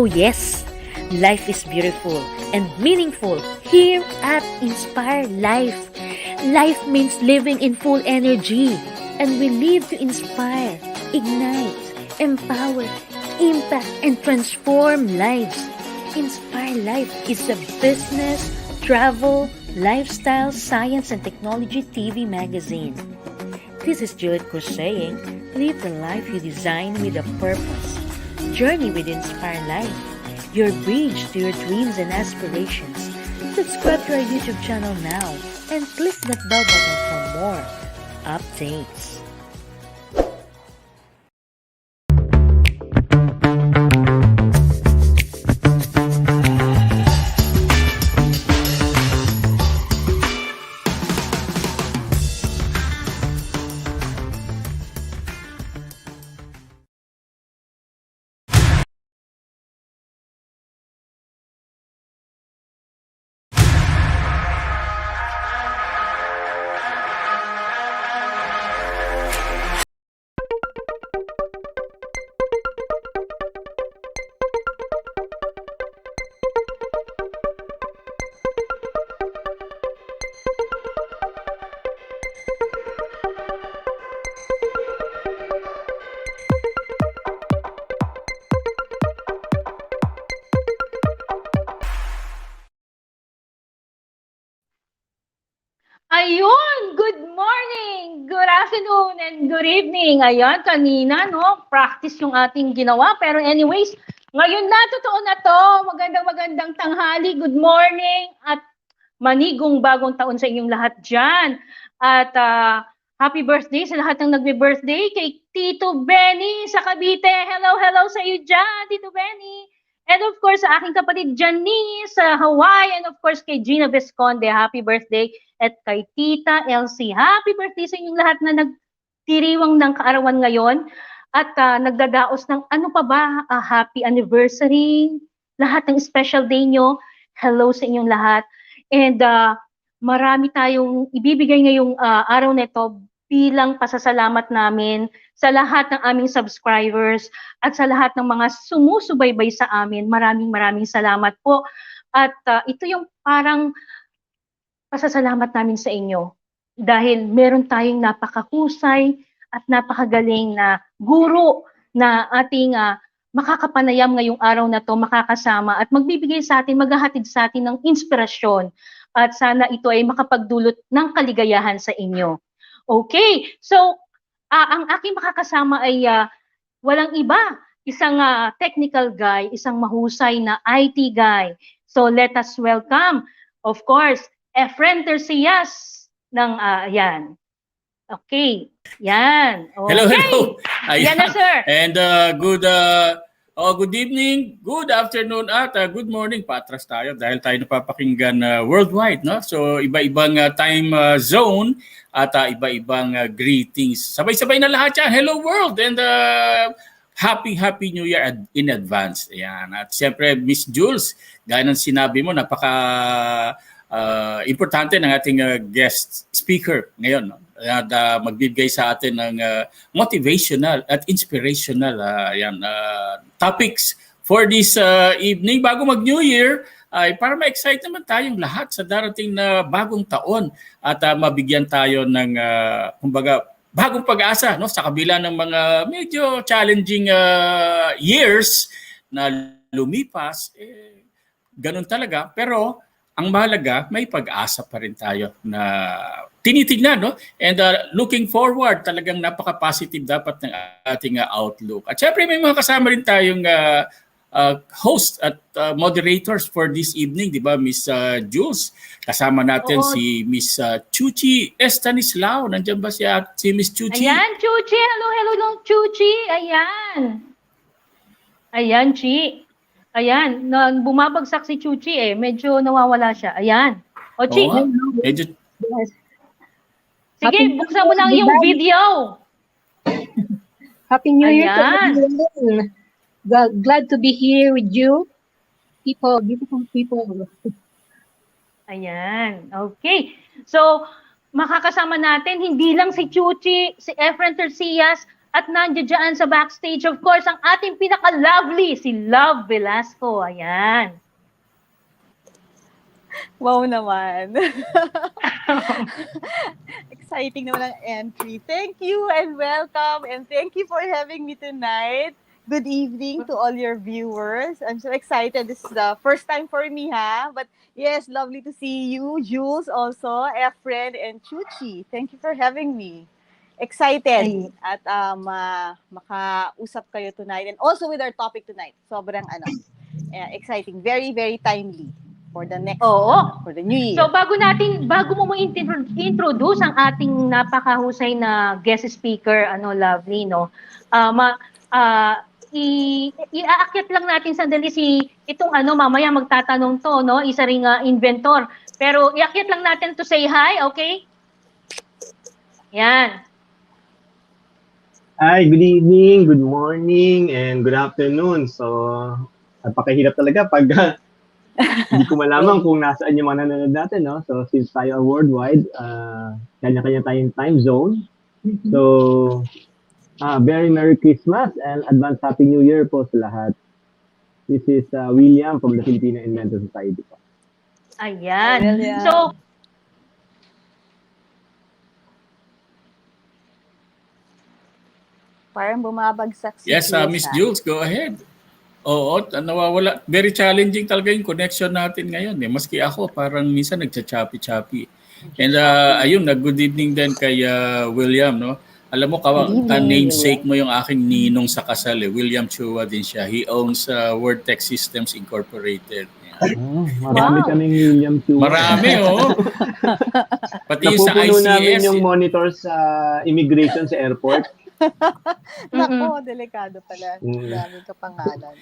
Oh yes, life is beautiful and meaningful here at Inspire Life. Life means living in full energy, and we live to inspire, ignite, empower, impact, and transform lives. Inspire Life is a business, travel, lifestyle, science, and technology TV magazine. This is Juliet Cruz saying, live the life you design with a purpose. Journey with Inspire Life, your bridge to your dreams and aspirations. Subscribe to our YouTube channel now and click that bell button for more updates. Ayun! Good morning! Good afternoon and good evening. Ayan, kanina, no? Practice yung ating ginawa. Pero anyways, ngayon na, totoo na to. Magandang tanghali. Good morning at manigong bagong taon sa inyong lahat dyan. At happy birthday sa lahat ng nagbe-birthday. Kay Tito Benny sa Cavite. Hello sa iyo dyan, Tito Benny. And of course, sa aking kapatid Janice sa Hawaii. And of course, kay Gina Visconde, happy birthday. At kay Tita Elsie, happy birthday sa inyong lahat na nagtiriwang ng kaarawan ngayon. At nagdadaos ng ano pa ba, happy anniversary, lahat ng special day nyo. Hello sa inyong lahat. And marami tayong ibibigay ngayong araw na ito bilang pasasalamat namin sa lahat ng aming subscribers at sa lahat ng mga sumusubaybay sa amin. Maraming salamat po. At ito yung parang pasasalamat namin sa inyo dahil meron tayong napakahusay at napakagaling na guro na ating makakapanayam ngayong araw na to, makakasama at magbibigay sa atin, maghahatid sa atin ng inspirasyon at sana ito ay makapagdulot ng kaligayahan sa inyo. Okay, so ang aking makakasama ay walang iba, isang technical guy, isang mahusay na IT guy. So let us welcome, of course, Efren Tercias ng yan. Okay, yan. Okay. Hello. Yan na, sir. And good evening, good afternoon at good morning. Patras tayo dahil tayo napapakinggan worldwide, no? So iba-ibang time zone at iba-ibang greetings. Sabay-sabay na lahat yan. Hello world and happy New Year in advance. Ayan. At siyempre Miss Jules, gaya ng sinabi mo, napaka importante ng ating guest speaker ngayon, no? At magbibigay sa atin ng motivational at inspirational topics for this evening. Bago mag-New Year, ay para ma-excite naman tayong lahat sa darating na bagong taon at mabigyan tayo ng kumbaga bagong pag-asa, no, sa kabila ng mga medyo challenging years na lumipas. Ganun talaga, pero ang mahalaga, may pag-asa pa rin tayo na tinitignan, no? And looking forward, talagang napaka-positive dapat ng ating outlook. At syempre may mga kasama rin tayong host at moderators for this evening, di ba, Miss Jules? Kasama natin si Miss Chuchi Estanislao. Nandiyan ba si Miss Chuchi? Ayan, Chuchi. Hello long Chuchi. Ayan, Chi. Ayan, bumabagsak si Chuchi medyo nawawala siya. Ayan. O, Chi. Medyo... Sige, buksan mo lang yung video. Happy New Year to everyone. Glad to be here with you. Beautiful people. Ayan, okay. So, makakasama natin, hindi lang si Chuchi, si Efren Tercias, At nandiyan dyan sa backstage, of course, ang ating pinaka-lovely, si Love Velasco. Ayan. Wow naman. Exciting naman ang entry. Thank you and welcome and thank you for having me tonight. Good evening to all your viewers. I'm so excited. This is the first time for me, ha? But yes, lovely to see you, Jules also, Efren, and Chuchi. Thank you for having me. Excited Ay. at makausap kayo tonight and also with our topic tonight. Sobrang exciting, very, very timely for the next, Oo. for the new year. So bago mo introduce ang ating napakahusay na guest speaker, Lovely, no? Iaakyat lang natin sandali itong mamaya magtatanong to, no? Isa ring inventor. Pero iakyat lang natin to say hi, okay? Yan. Hi, good evening, good morning, and good afternoon. So, napakahirap talaga pag hindi ko malaman kung nasaan yung mga nanonood natin, no? So, since tayo are worldwide, kanya-kanya tayong time zone. So, very Merry Christmas and advance Happy New Year po sa lahat. This is William from the Filipino Inventor Society po. Ayan. William. So, Parang bumabagsak si Yes, Miss Jules, go ahead. Oo, nawawala. Very challenging talaga yung connection natin ngayon. Maski ako, parang minsan nagcha-choppy-choppy. And ayun, good evening din kay William, no? Alam mo, namesake mo yung aking ninong sa kasal, William Chua din siya. He owns Wordtech Systems Incorporated. Marami kaming William Chua. Marami, Pati yung sa Napupuno namin ICS. yung monitor sa immigration sa airport. Nako, delikado pala. Dami ka pangalan.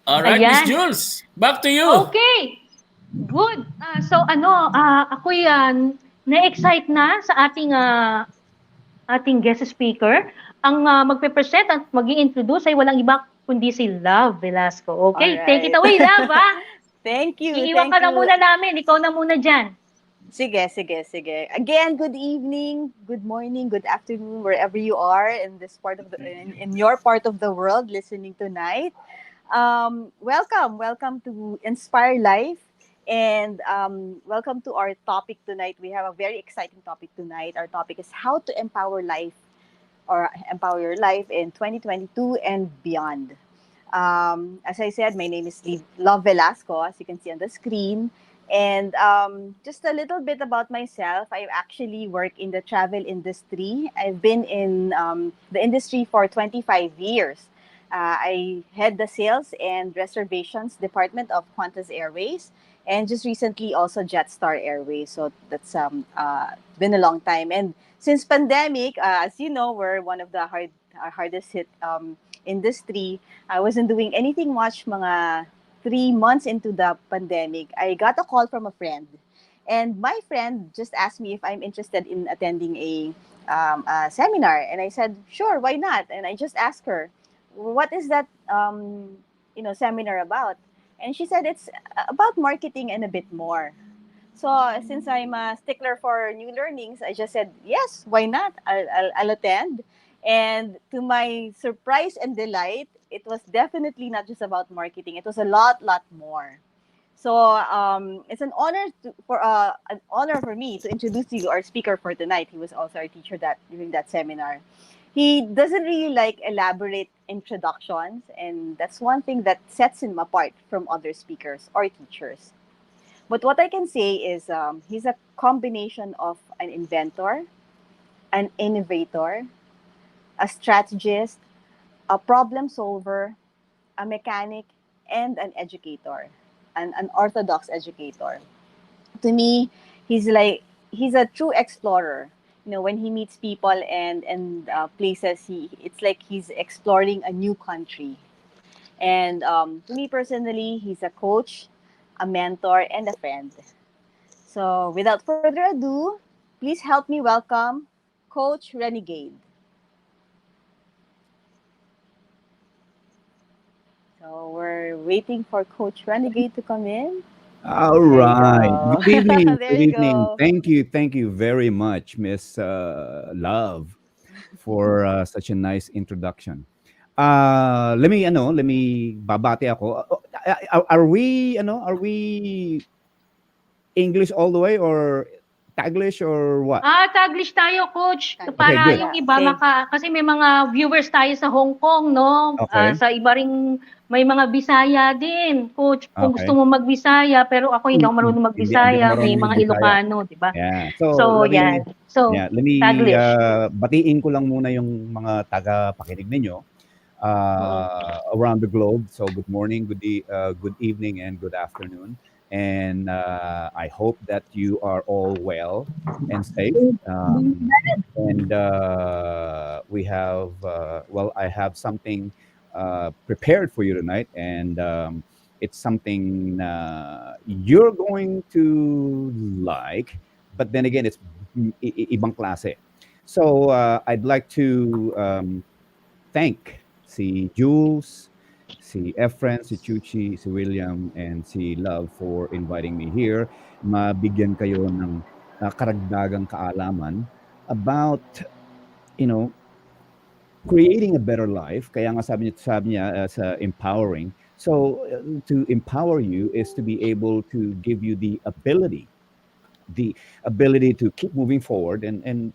Alright, Ayan. Miss Jules, back to you. okay. Good. So ako'y na-excite na sa ating guest speaker. Ang magpe-present at mag-i-introduce ay walang iba kundi si Love Velasco. Okay, Alright. take it away, Love, ha? Thank you. Iiwan thank ka na you. muna namin. Ikaw na muna dyan. Sige. Again, good evening, good morning, good afternoon, wherever you are in this part of in your part of the world listening tonight. Welcome to Inspire Life, and welcome to our topic tonight. We have a very exciting topic tonight. Our topic is how to empower life or empower your life in 2022 and beyond. As I said, my name is Love Velasco, as you can see on the screen. And just a little bit about myself. I actually work in the travel industry. I've been in the industry for 25 years. I head the sales and reservations department of Qantas Airways, and just recently also Jetstar Airways. So that's been a long time. And since pandemic, as you know, we're one of the hardest hit industry. I wasn't doing anything much. Mga 3 months into the pandemic, I got a call from a friend, and my friend just asked me if I'm interested in attending a seminar, and I said, sure, why not? And I just asked her, what is that seminar about? And she said it's about marketing and a bit more. So since I'm a stickler for new learnings, I just said, yes, why not? I'll attend. And to my surprise and delight, it was definitely not just about marketing. It was a lot more. So it's an honor for me to introduce you our speaker for tonight. He was also our teacher during that seminar. He doesn't really like elaborate introductions, and that's one thing that sets him apart from other speakers or teachers. But what I can say is he's a combination of an inventor, an innovator, a strategist, a problem solver, a mechanic, and an educator, an orthodox educator. To me, he's a true explorer. When he meets people and places, it's like he's exploring a new country. And to me personally, he's a coach, a mentor, and a friend. So without further ado, please help me welcome Coach Renie Gade. So we're waiting for Coach Renie Gade to come in. All right. Good evening. There Good you evening. go. Thank you very much, Miss Love. for such a nice introduction. Let me babati ako. Are we English all the way or Taglish or what? Taglish tayo, Coach. Taglish. Okay, Para good. yung iba Okay. kasi may mga viewers tayo sa Hong Kong, no? Okay. Sa iba ring may mga Bisaya din, Coach. Kung Okay. gusto mo mag-Bisaya, pero ako hindi ako marunong Hindi ako mag-Bisaya. May marunong mga mag-Bisaya. Ilocano, di ba? Yeah. So, yan. So, let me Taglish. batiin ko lang muna yung mga taga-pakinig ninyo around the globe. So good morning, good evening, and good afternoon. And I hope that you are all well and safe. And we have, I have something prepared for you tonight, and it's something you're going to like, but then again, it's ibang klase. So I'd like to thank si Jules, si Efren, si Chuchi, si William, and si Love for inviting me here. Mabigyan kayo ng karagdagang kaalaman about, creating a better life. Kaya nga sabi niya sa empowering. So to empower you is to be able to give you the ability to keep moving forward and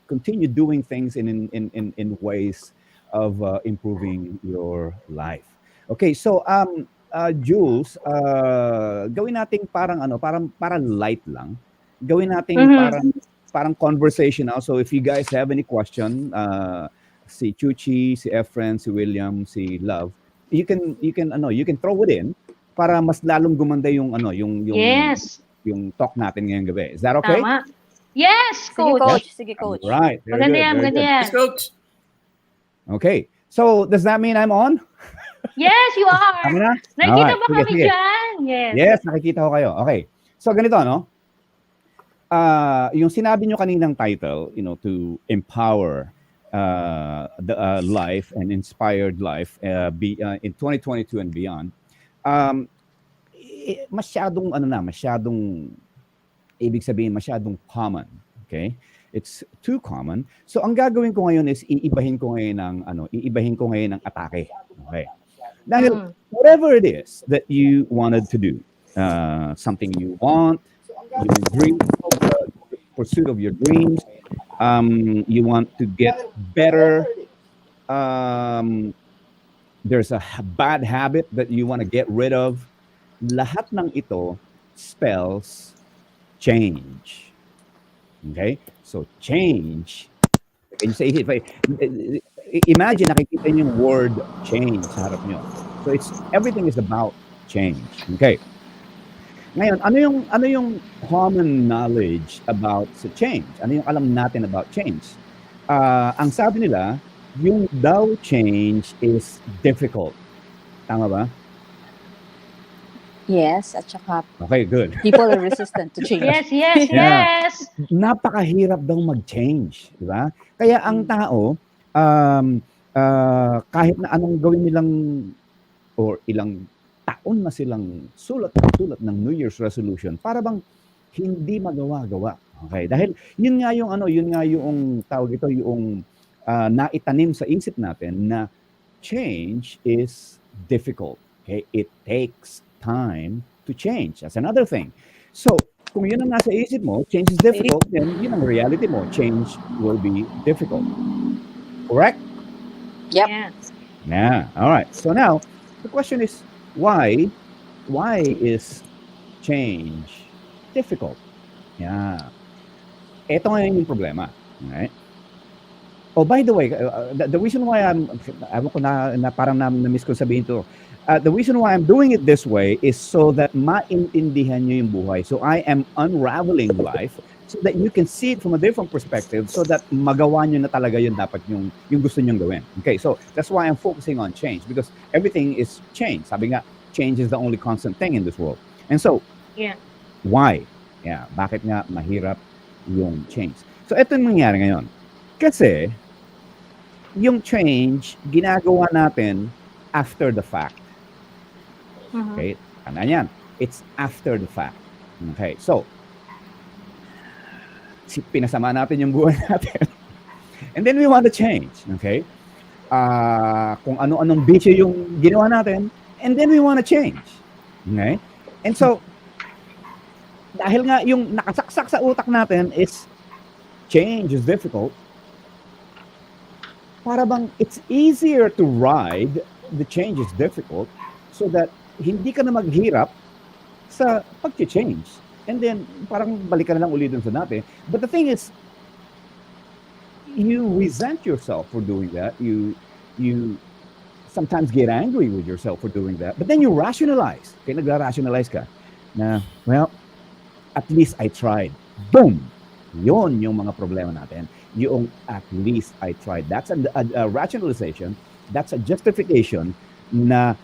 continue doing things in ways of improving your life. Okay, so Jules, gawin nating parang light lang. Gawin nating parang conversational. So if you guys have any question, si Chuchi, si Efren, si William, si Love, you can throw it in para mas lalong gumanda yung Yes. yung talk natin ngayong gabi. Is that okay? Tama. Yes, Sige, Coach. Coach. Sige, Coach. Right. Very Maganda good, yan, very maganda good. yan. Yes, Coach. Okay. So, does that mean I'm on? Yes, you are. Tama na? Nakikita Alright, ba sige, kami sige. dyan? Yes. Yes, nakikita ko kayo. Okay. So, ganito, no? Yung sinabi nyo kaninang title, to empower the life and inspired life in 2022 and beyond, masyadong ibig sabihin masyadong common. Okay? It's too common. So ang gagawin ko ngayon is iibahin ko ngayon ng atake. Okay? Dahil whatever it is that you wanted to do, something you want, your dream, pursuit of your dreams, you want to get better, there's a bad habit that you want to get rid of, lahat ng ito spells change. Okay? So change. Can you say, imagine nakikita niyo yung word change sa harap niyo. So everything is about change. Okay? Ngayon, ano yung common knowledge about sa change? Ano yung alam natin about change? Ang sabi nila, yung daw change is difficult. Tama ba? Yes, at saka Okay, good. people are resistant to change. Yes, yes, Yeah. yes. Napakahirap daw mag-change, di ba? Kaya ang tao, kahit na anong gawin nilang or ilang taon na silang sulat ng New Year's resolution, para bang hindi magawa-gawa. Okay? Dahil yun nga yung tawag ito, yung naitanim sa isip natin na change is difficult. Okay? It takes time to change. That's another thing. So, kung yun ang nasa isip mo, change is difficult, then yun ang reality mo. Change will be difficult. Correct? Yep. Yeah. Yeah. All right. So now, the question is, why is change difficult? Yeah. Ito ngayon yung problema. Right? Oh, by the way, the reason why ewan ko na parang na-miss ko sabihin to, the reason why I'm doing it this way is so that maintindihan nyo yung buhay. So I am unraveling life so that you can see it from a different perspective so that magawa nyo na talaga yun dapat yung gusto nyong gawin. Okay, so that's why I'm focusing on change because everything is change. Sabi nga, change is the only constant thing in this world. And so, Yeah. why? Yeah, bakit nga mahirap yung change? So ito yung nangyari ngayon. Kasi, yung change, ginagawa natin after the fact. Okay? Tandaan yan. It's after the fact. Okay? So, pinasama natin yung buhay natin. And then we want to change, okay? Kung ano-anong bisyo yung ginawa natin, and then we want to change. Okay? And so, dahil nga yung nakasaksak sa utak natin is change is difficult, para bang it's easier to ride the change is difficult so that hindi ka na maghirap sa pag-change. And then, parang balik ka na lang ulit dun sa dati. But the thing is, you resent yourself for doing that. You sometimes get angry with yourself for doing that. But then you rationalize. Kaya nagra-rationalize ka na, well, at least I tried. Boom! Yon yung mga problema natin. Yung at least I tried. That's a rationalization. That's a justification na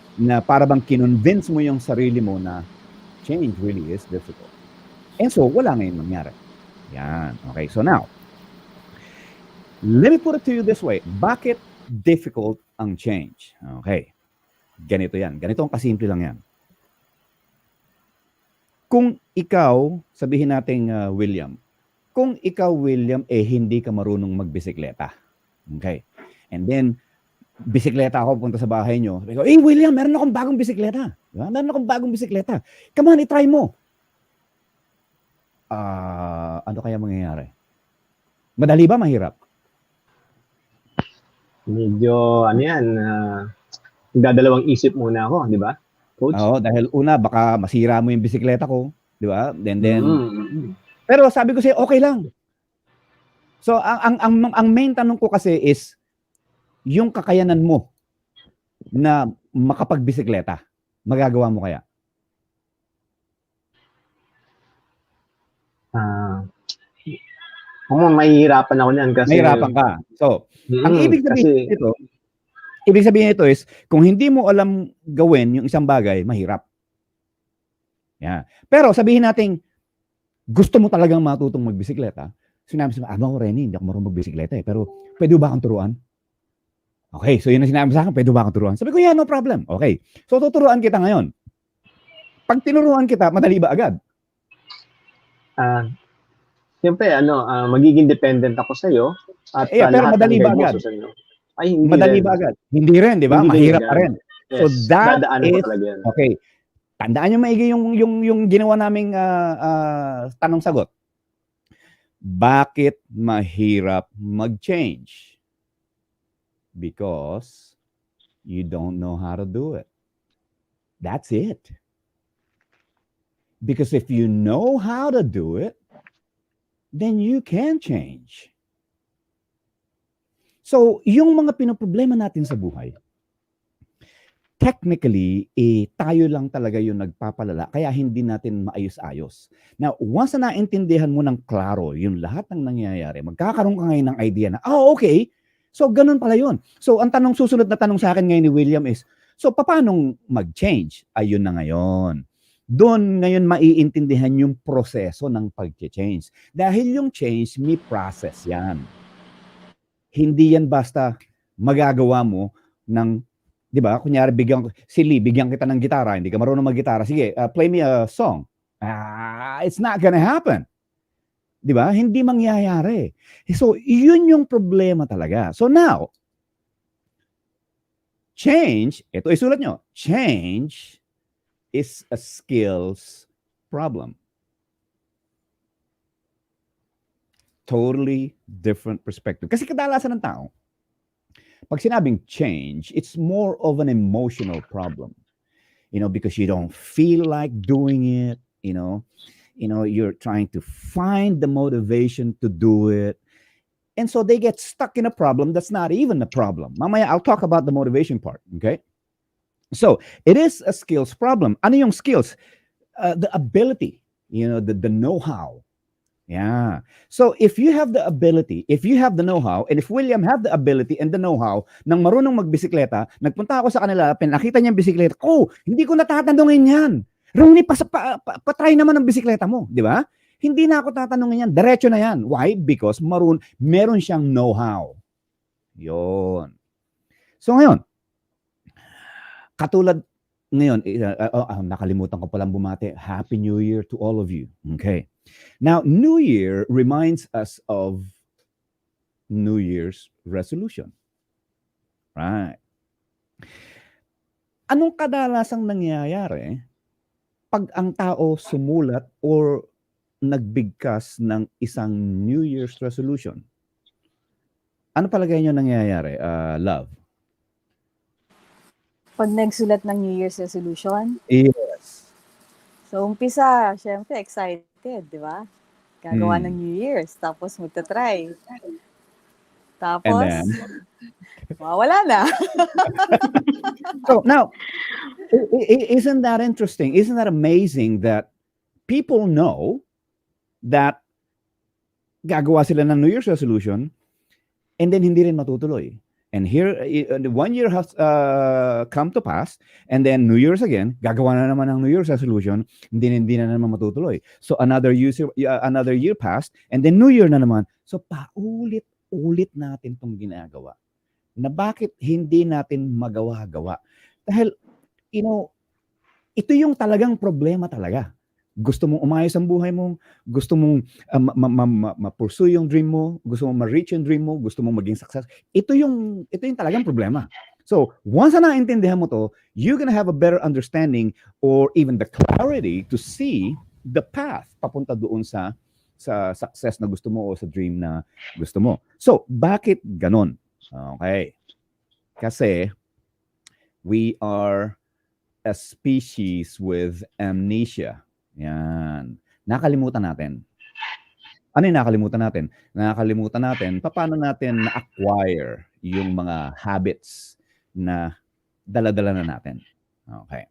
para bang kinonvince mo yung sarili mo na change really is difficult. And so, wala ngayon nangyari. Yan. Okay, so now, let me put it to you this way. Bakit difficult ang change? Okay. Ganito yan. Ganito ang kasimple lang yan. Kung ikaw, sabihin natin William, kung ikaw William, hindi ka marunong magbisikleta. Okay. And then, bisikleta ako, punta sa bahay nyo. Sabi ko, William, meron akong bagong bisikleta. Diba? Meron akong bagong bisikleta. Come on, itry mo. Ano kaya mangyayari? Madali ba, mahirap? Medyo, dadalawang isip muna ako, di ba? Coach? Oo, dahil una, baka masira mo yung bisikleta ko. Di ba? Then, pero sabi ko sa'yo, okay lang. So, ang main tanong ko kasi is, yung kakayanan mo na makapagbisikleta, magagawa mo kaya? Mahihirapan ako niyan kasi... Mahirapan ka. So, ang ibig sabihin nito is, kung hindi mo alam gawin yung isang bagay, mahirap. Yeah. Pero sabihin natin, gusto mo talagang matutong magbisikleta, sinabi sa ko, Renie, hindi ako marunong magbisikleta pero pwede ba akong turuan? Okay, so yun ang sinabi sa akin, pwede ba akong turuan? Sabi ko, yeah, no problem. Okay, so tuturuan kita ngayon. Pag tinuruan kita, madali ba agad? Siyempre, magiging dependent ako sa iyo at pero madali ba agad? Ay, hindi madali rin. ba agad? Hindi rin, di ba? Hindi Mahirap rin pa rin. Yes, So that is, okay. Tandaan nyo maigi yung ginawa naming tanong-sagot. Bakit mahirap mag-change? Because you don't know how to do it. That's it. Because if you know how to do it, then you can change. So, yung mga pinoproblema natin sa buhay, technically, tayo lang talaga yung nagpapalala, kaya hindi natin maayos-ayos. Now, once na naintindihan mo ng klaro yung lahat ng nangyayari, magkakaroon ka ngayon ng idea na, okay, so ganun pala yun. So, ang susunod na tanong sa akin ngayon ni William is, so, paano mag-change? Ayun na ngayon. Doon ngayon maiintindihan yung proseso ng pag-change. Dahil yung change, may process yan. Hindi yan basta magagawa mo ng, di ba, kunyari bigyan kita ng gitara, hindi ka marunong mag-gitara, sige, play me a song. It's not gonna happen. Di ba? Hindi mangyayari. So, yun yung problema talaga. So now, change, ito isulat nyo, change is a skills problem. Totally different perspective. Kasi kadalasan ng tao, pag sinabing change, it's more of an emotional problem. Because you don't feel like doing it, you're trying to find the motivation to do it. And so they get stuck in a problem that's not even a problem. Mamaya, I'll talk about the motivation part, okay? So, it is a skills problem. Ano yung skills? The ability, the know-how. Yeah. So, if you have the ability, if you have the know-how, and if William have the ability and the know-how ng marunong magbisikleta, nagpunta ako sa kanila, pinakita niya yung bisikleta, hindi ko natatanungin yan. Renie, patry naman ang bisikleta mo, di ba? Hindi na ako tatanungin yan. Diretso na yan. Why? Because meron siyang know-how. Yun. So, ngayon, katulad ngayon, nakalimutan ko palang bumati. Happy New Year to all of you. Okay. Now, New Year reminds us of New Year's resolution. Right. Anong kadalasang nangyayari pag ang tao sumulat or nagbigkas ng isang New Year's resolution? Ano palagay nyo nangyayari, Love? Pag nagsulat ng New Year's resolution, Yes. so umpisa, syempre excited, di ba? Gagawa ng New Year's, tapos magta-try. And Tapos, then? wala na. So now, isn't that interesting? Isn't that amazing that people know that gagawa sila ng New Year's resolution and then hindi rin matutuloy? And here, 1 year has come to pass, and then New Year's again, gagawa na naman ng New Year's resolution, hindi na naman matutuloy. So another year passed, and then New Year na naman. So paulit-ulit natin itong ginagawa. Na bakit hindi natin magawa-gawa? Dahil, ito yung talagang problema talaga. Gusto mong umayos ang buhay mo, gusto mong ma-pursue yung dream mo, gusto mong ma-reach yung dream mo, gusto mong maging success. Ito yung talagang problema. So, once na naintindihan mo to, you're gonna have a better understanding or even the clarity to see the path papunta doon sa success na gusto mo o sa dream na gusto mo. So, bakit ganon? Okay. Kasi we are a species with amnesia. Yan. Nakalimutan natin. Ano yung nakalimutan natin? Nakalimutan natin paano natin na-acquire yung mga habits na dala-dala na natin. Okay.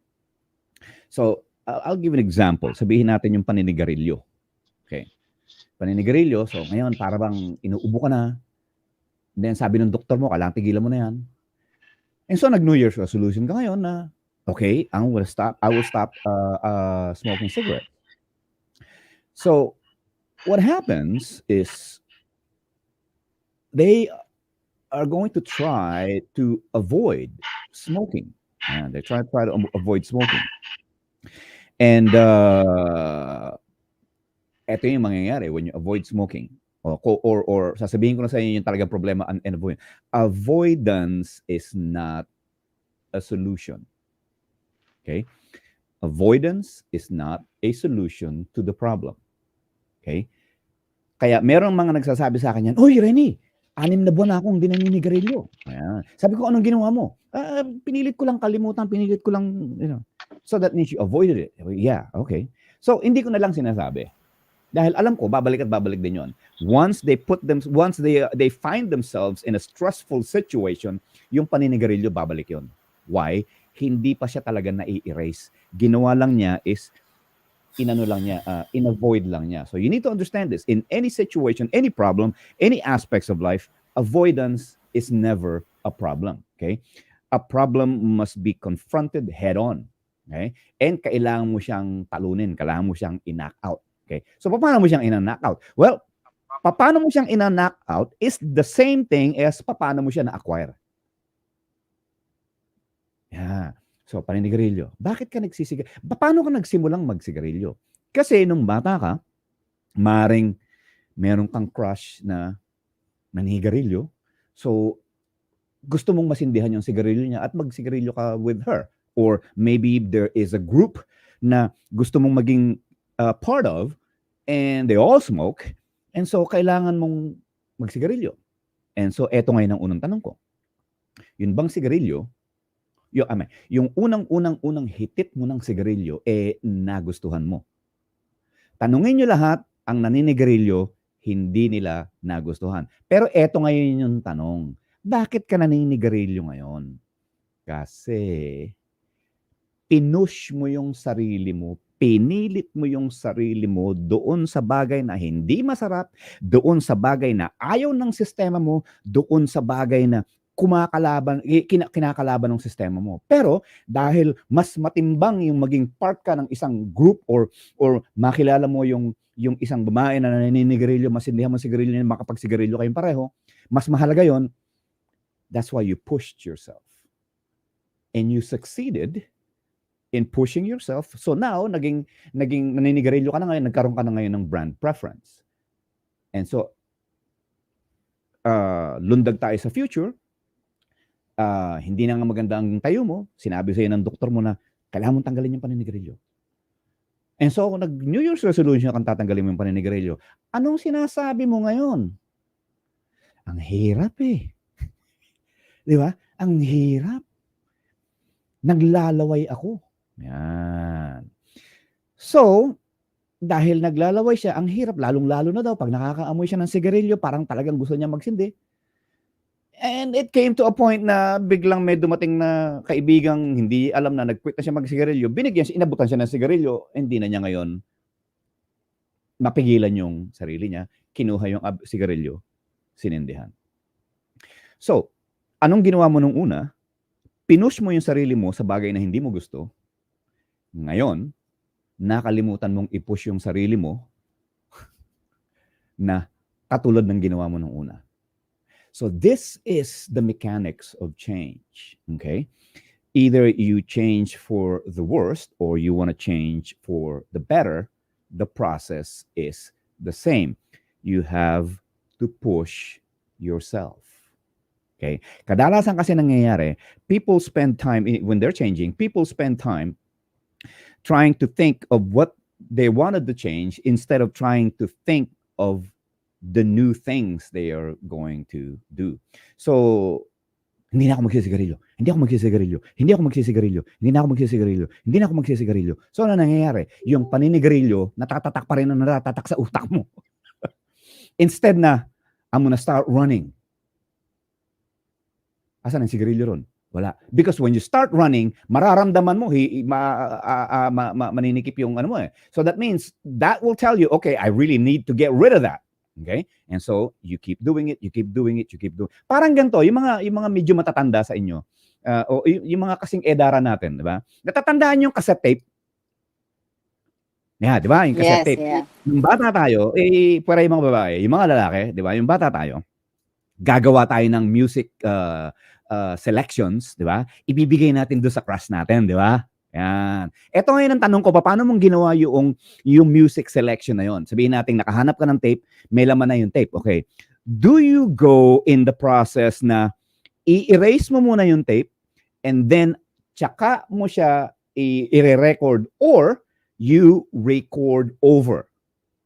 So, I'll give an example. Sabihin natin yung paninigarilyo. Okay. Paninigarilyo, so ngayon para bang inuubo ka na. Then sabi ng doktor mo, kailangan tigilan mo na yan. And so nag-New Year's resolution ka ngayon na okay, I will stop smoking cigarettes. So, what happens is they are going to try to avoid smoking. They try to avoid smoking. And ito yung mangyayari when you avoid smoking. Or sasabihin ko na sa inyo yung talagang problema and avoidance. Avoidance is not a solution. Okay? Avoidance is not a solution to the problem. Okay? Kaya merong mga nagsasabi sa akin yan, "Uy, Renie, 6 na buwan na akong hindi naninigarilyo." Ayan. Sabi ko, "Anong ginawa mo?" Pinilit ko lang kalimutan, pinilit ko lang, So that means you avoided it. Yeah, okay. So hindi ko na lang sinasabi. Dahil alam ko, babalik at babalik din yon. Once they find themselves in a stressful situation, yung paninigarilyo, babalik yon. Why? Hindi pa siya talaga na-erase. Ginawa lang niya is, in-avoid lang niya. So you need to understand this. In any situation, any problem, any aspects of life, avoidance is never a problem. Okay? A problem must be confronted head-on. Okay? And kailangan mo siyang talunin. Kailangan mo siyang i-knock out. Okay? So paano mo siyang ina-knock out? Well, paano mo siyang ina-knock out is the same thing as paano mo siya na-acquire. Yeah. So, paninigarilyo. Bakit ka nagsisigarilyo? Paano ka nagsimulang magsigarilyo? Kasi nung bata ka, meron kang crush na naninigarilyo. So, gusto mong masindihan yung sigarilyo niya at magsigarilyo ka with her. Or maybe there is a group na gusto mong maging part of and they all smoke. And so, kailangan mong magsigarilyo. And so, eto ngayon ang unang tanong ko. Yun bang sigarilyo, yung unang hitit mo ng sigarilyo, nagustuhan mo? Tanungin nyo lahat, ang naninigarilyo, hindi nila nagustuhan. Pero eto ngayon yung tanong, bakit ka naninigarilyo ngayon? Kasi, pinush mo yung sarili mo, pinilit mo yung sarili mo doon sa bagay na hindi masarap, doon sa bagay na ayaw ng sistema mo, doon sa bagay na kinakalaban ng sistema mo. Pero dahil mas matimbang yung maging part ka ng isang group or makilala mo yung isang babae na naninigarilyo, masindihan mo sigarilyo niya, makapagsigarilyo kayong pareho, mas mahalaga yon. That's why you pushed yourself. And you succeeded in pushing yourself. So now, naging naninigarilyo ka na ngayon, nagkaroon ka na ngayon ng brand preference. And so, lundag tayo sa future, hindi na nga maganda ang tayo mo, sinabi sa'yo ng doktor mo na kailangan mong tanggalin yung paninigarilyo. And so, kung nag-New Year's resolution kang tatanggalin mo yung paninigarilyo, anong sinasabi mo ngayon? Ang hirap eh. Di ba? Ang hirap. Naglalaway ako. Yan. So, dahil naglalaway siya, ang hirap, lalong-lalo na daw, pag nakakaamoy siya ng sigarilyo, parang talagang gusto niya magsindi. And it came to a point na biglang may dumating na kaibigang hindi alam na nag-quit na siya mag-sigarilyo. Binigyan siya, inabutan siya ng sigarilyo, hindi na niya ngayon mapigilan yung sarili niya. Kinuha yung sigarilyo, sinindihan. So, anong ginawa mo nung una? Pinush mo yung sarili mo sa bagay na hindi mo gusto. Ngayon, nakalimutan mong i-push yung sarili mo na katulad ng ginawa mo nung una. So this is the mechanics of change, okay? Either you change for the worst or you want to change for the better. The process is the same. You have to push yourself. Okay? Kadalasan kasi nangyayari, people spend time, when they're changing, people spend time trying to think of what they wanted to change instead of trying to think of the new things they are going to do. So, hindi na ako magsisigarilyo. Hindi ako magsisigarilyo. Hindi ako magsisigarilyo. Hindi na ako magsisigarilyo. Hindi na ako magsisigarilyo. So, ano nangyayari? Yung paninigarilyo, natatatak pa rin na natatatak sa utak mo. Instead na, I'm gonna start running. Asan ang sigarilyo ron? Wala. Because when you start running, mararamdaman mo, maninikip yung ano mo eh. So that means, that will tell you, okay, I really need to get rid of that. Okay? And so, you keep doing it, you keep doing it, you keep doing it. Parang ganito, yung mga medyo matatanda sa inyo, o yung mga kasing edara natin, di ba? Natatandaan yung cassette tape? Yeah, di ba? Yung cassette tape. Yeah. Yung bata tayo, para yung mga babae, yung mga lalaki, di ba? Yung bata tayo, gagawa tayo ng music selections, di ba? Ibibigay natin doon sa crush natin, di ba? Yan. Ito ngayon ang tanong ko, paano mong ginawa yung music selection na yon? Sabihin natin, nakahanap ka ng tape, may laman na yung tape. Okay. Do you go in the process na i-erase mo muna yung tape and then tsaka mo siya i-re-record or you record over?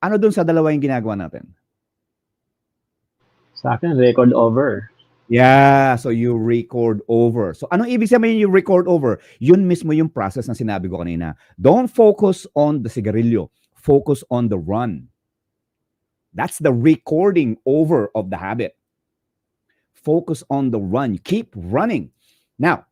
Ano dun sa dalawa yung ginagawa natin? Sa akin, record over. Yeah, so you record over. So anong ibig sabihin you record over? Yun mismo yung process na sinabi ko kanina. Don't focus on the sigarilyo. Focus on the run. That's the recording over of the habit. Focus on the run. Keep running. Now,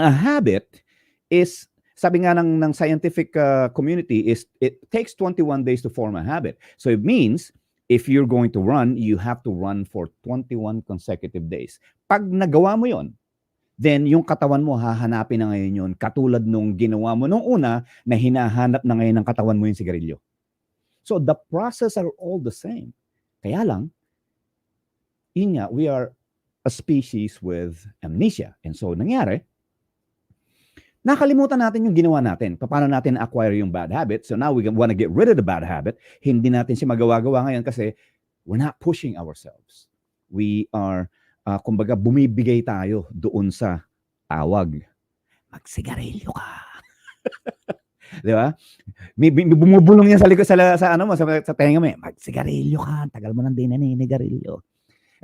a habit is, sabi nga ng scientific community, is it takes 21 days to form a habit. So it means, if you're going to run, you have to run for 21 consecutive days. Pag nagawa mo yon, then yung katawan mo hahanapin na ngayon yun, katulad nung ginawa mo nung una na hinahanap na ngayon ng katawan mo yung sigarilyo. So the process are all the same. Kaya lang, yun nga, we are a species with amnesia. And so nangyari, nakalimutan natin yung ginawa natin. Paano natin acquire yung bad habit? So now we want to get rid of the bad habit. Hindi natin siya magawa-gawa ngayon kasi we're not pushing ourselves. We are, kumbaga, bumibigay tayo doon sa tawag. Magsigarilyo ka. Di ba? Bumubulong niya sa likod, sa tenga mo. Magsigarilyo ka. Tagal mo nang di naninigarilyo.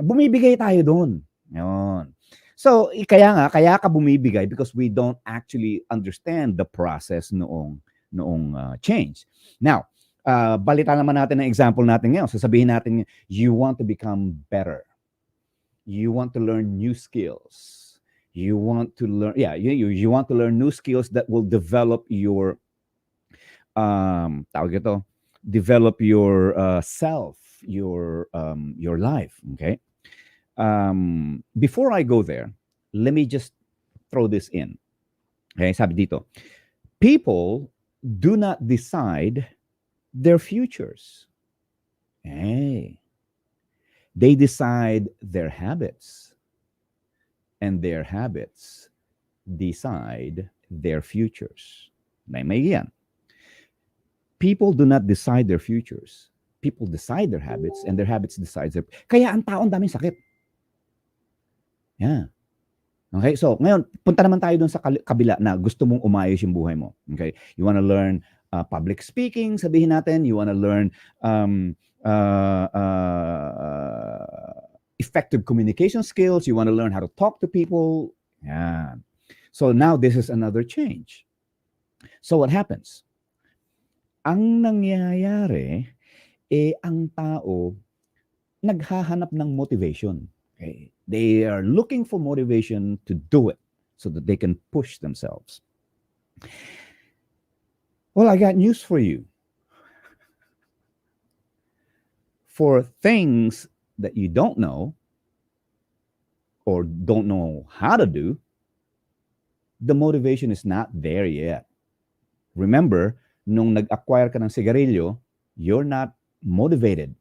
Bumibigay tayo doon. Yun. So, kaya ka bumibigay because we don't actually understand the process noong change. Now, balita naman natin ang example natin ngayon. So, sabihin natin, you want to become better. You want to learn new skills. You want to learn, you want to learn new skills that will develop your, develop your self, your life, okay? Before I go there, let me just throw this in. Okay, sabi dito, people do not decide their futures. Hey. They decide their habits. And their habits decide their futures. May yan. People do not decide their futures. people decide their habits and their habits decides their... Kaya ang tao ang daming sakit. Yeah. Okay, so ngayon, punta naman tayo dun sa kabila na gusto mong umayos yung buhay mo. Okay, you want to learn public speaking, sabihin natin. You want to learn effective communication skills. You want to learn how to talk to people. Yeah. So now this is another change. So what happens? Ang nangyayari, ang tao naghahanap ng motivation. Okay? They are looking for motivation to do it so that they can push themselves. Well, I got news for you. For things that you don't know or don't know how to do, the motivation is not there yet. Remember, nung nag-acquire ka ng sigarilyo, you're not motivated.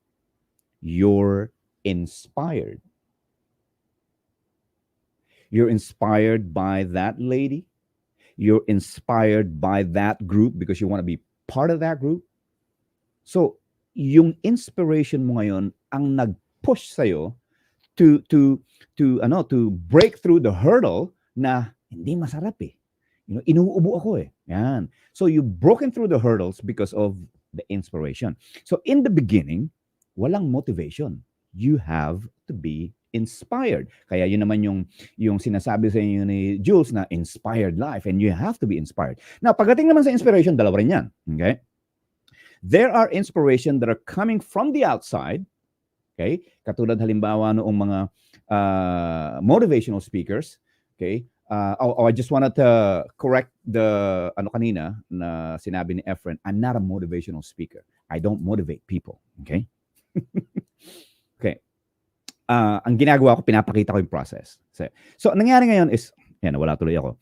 You're inspired. You're inspired by that lady. You're inspired by that group because you want to be part of that group. So, yung inspiration mo ngayon ang nag-push sa'yo to break through the hurdle na hindi masarap eh. Inuubo ako eh. Yan. So, you've broken through the hurdles because of the inspiration. So, in the beginning, walang motivation. You have to be inspired. Kaya yun naman yung sinasabi sa inyo ni Jules na inspired life, and you have to be inspired. Now, pagdating naman sa inspiration, dalawa rin yan. Okay? There are inspiration that are coming from the outside. Okay? Katulad halimbawa noong mga motivational speakers. Okay? I just wanted to correct the kanina na sinabi ni Efren, I'm not a motivational speaker. I don't motivate people. Okay? Okay. Ang ginagawa ko, pinapakita ko yung process. So, ang nangyari ngayon is, nawala tuloy ako.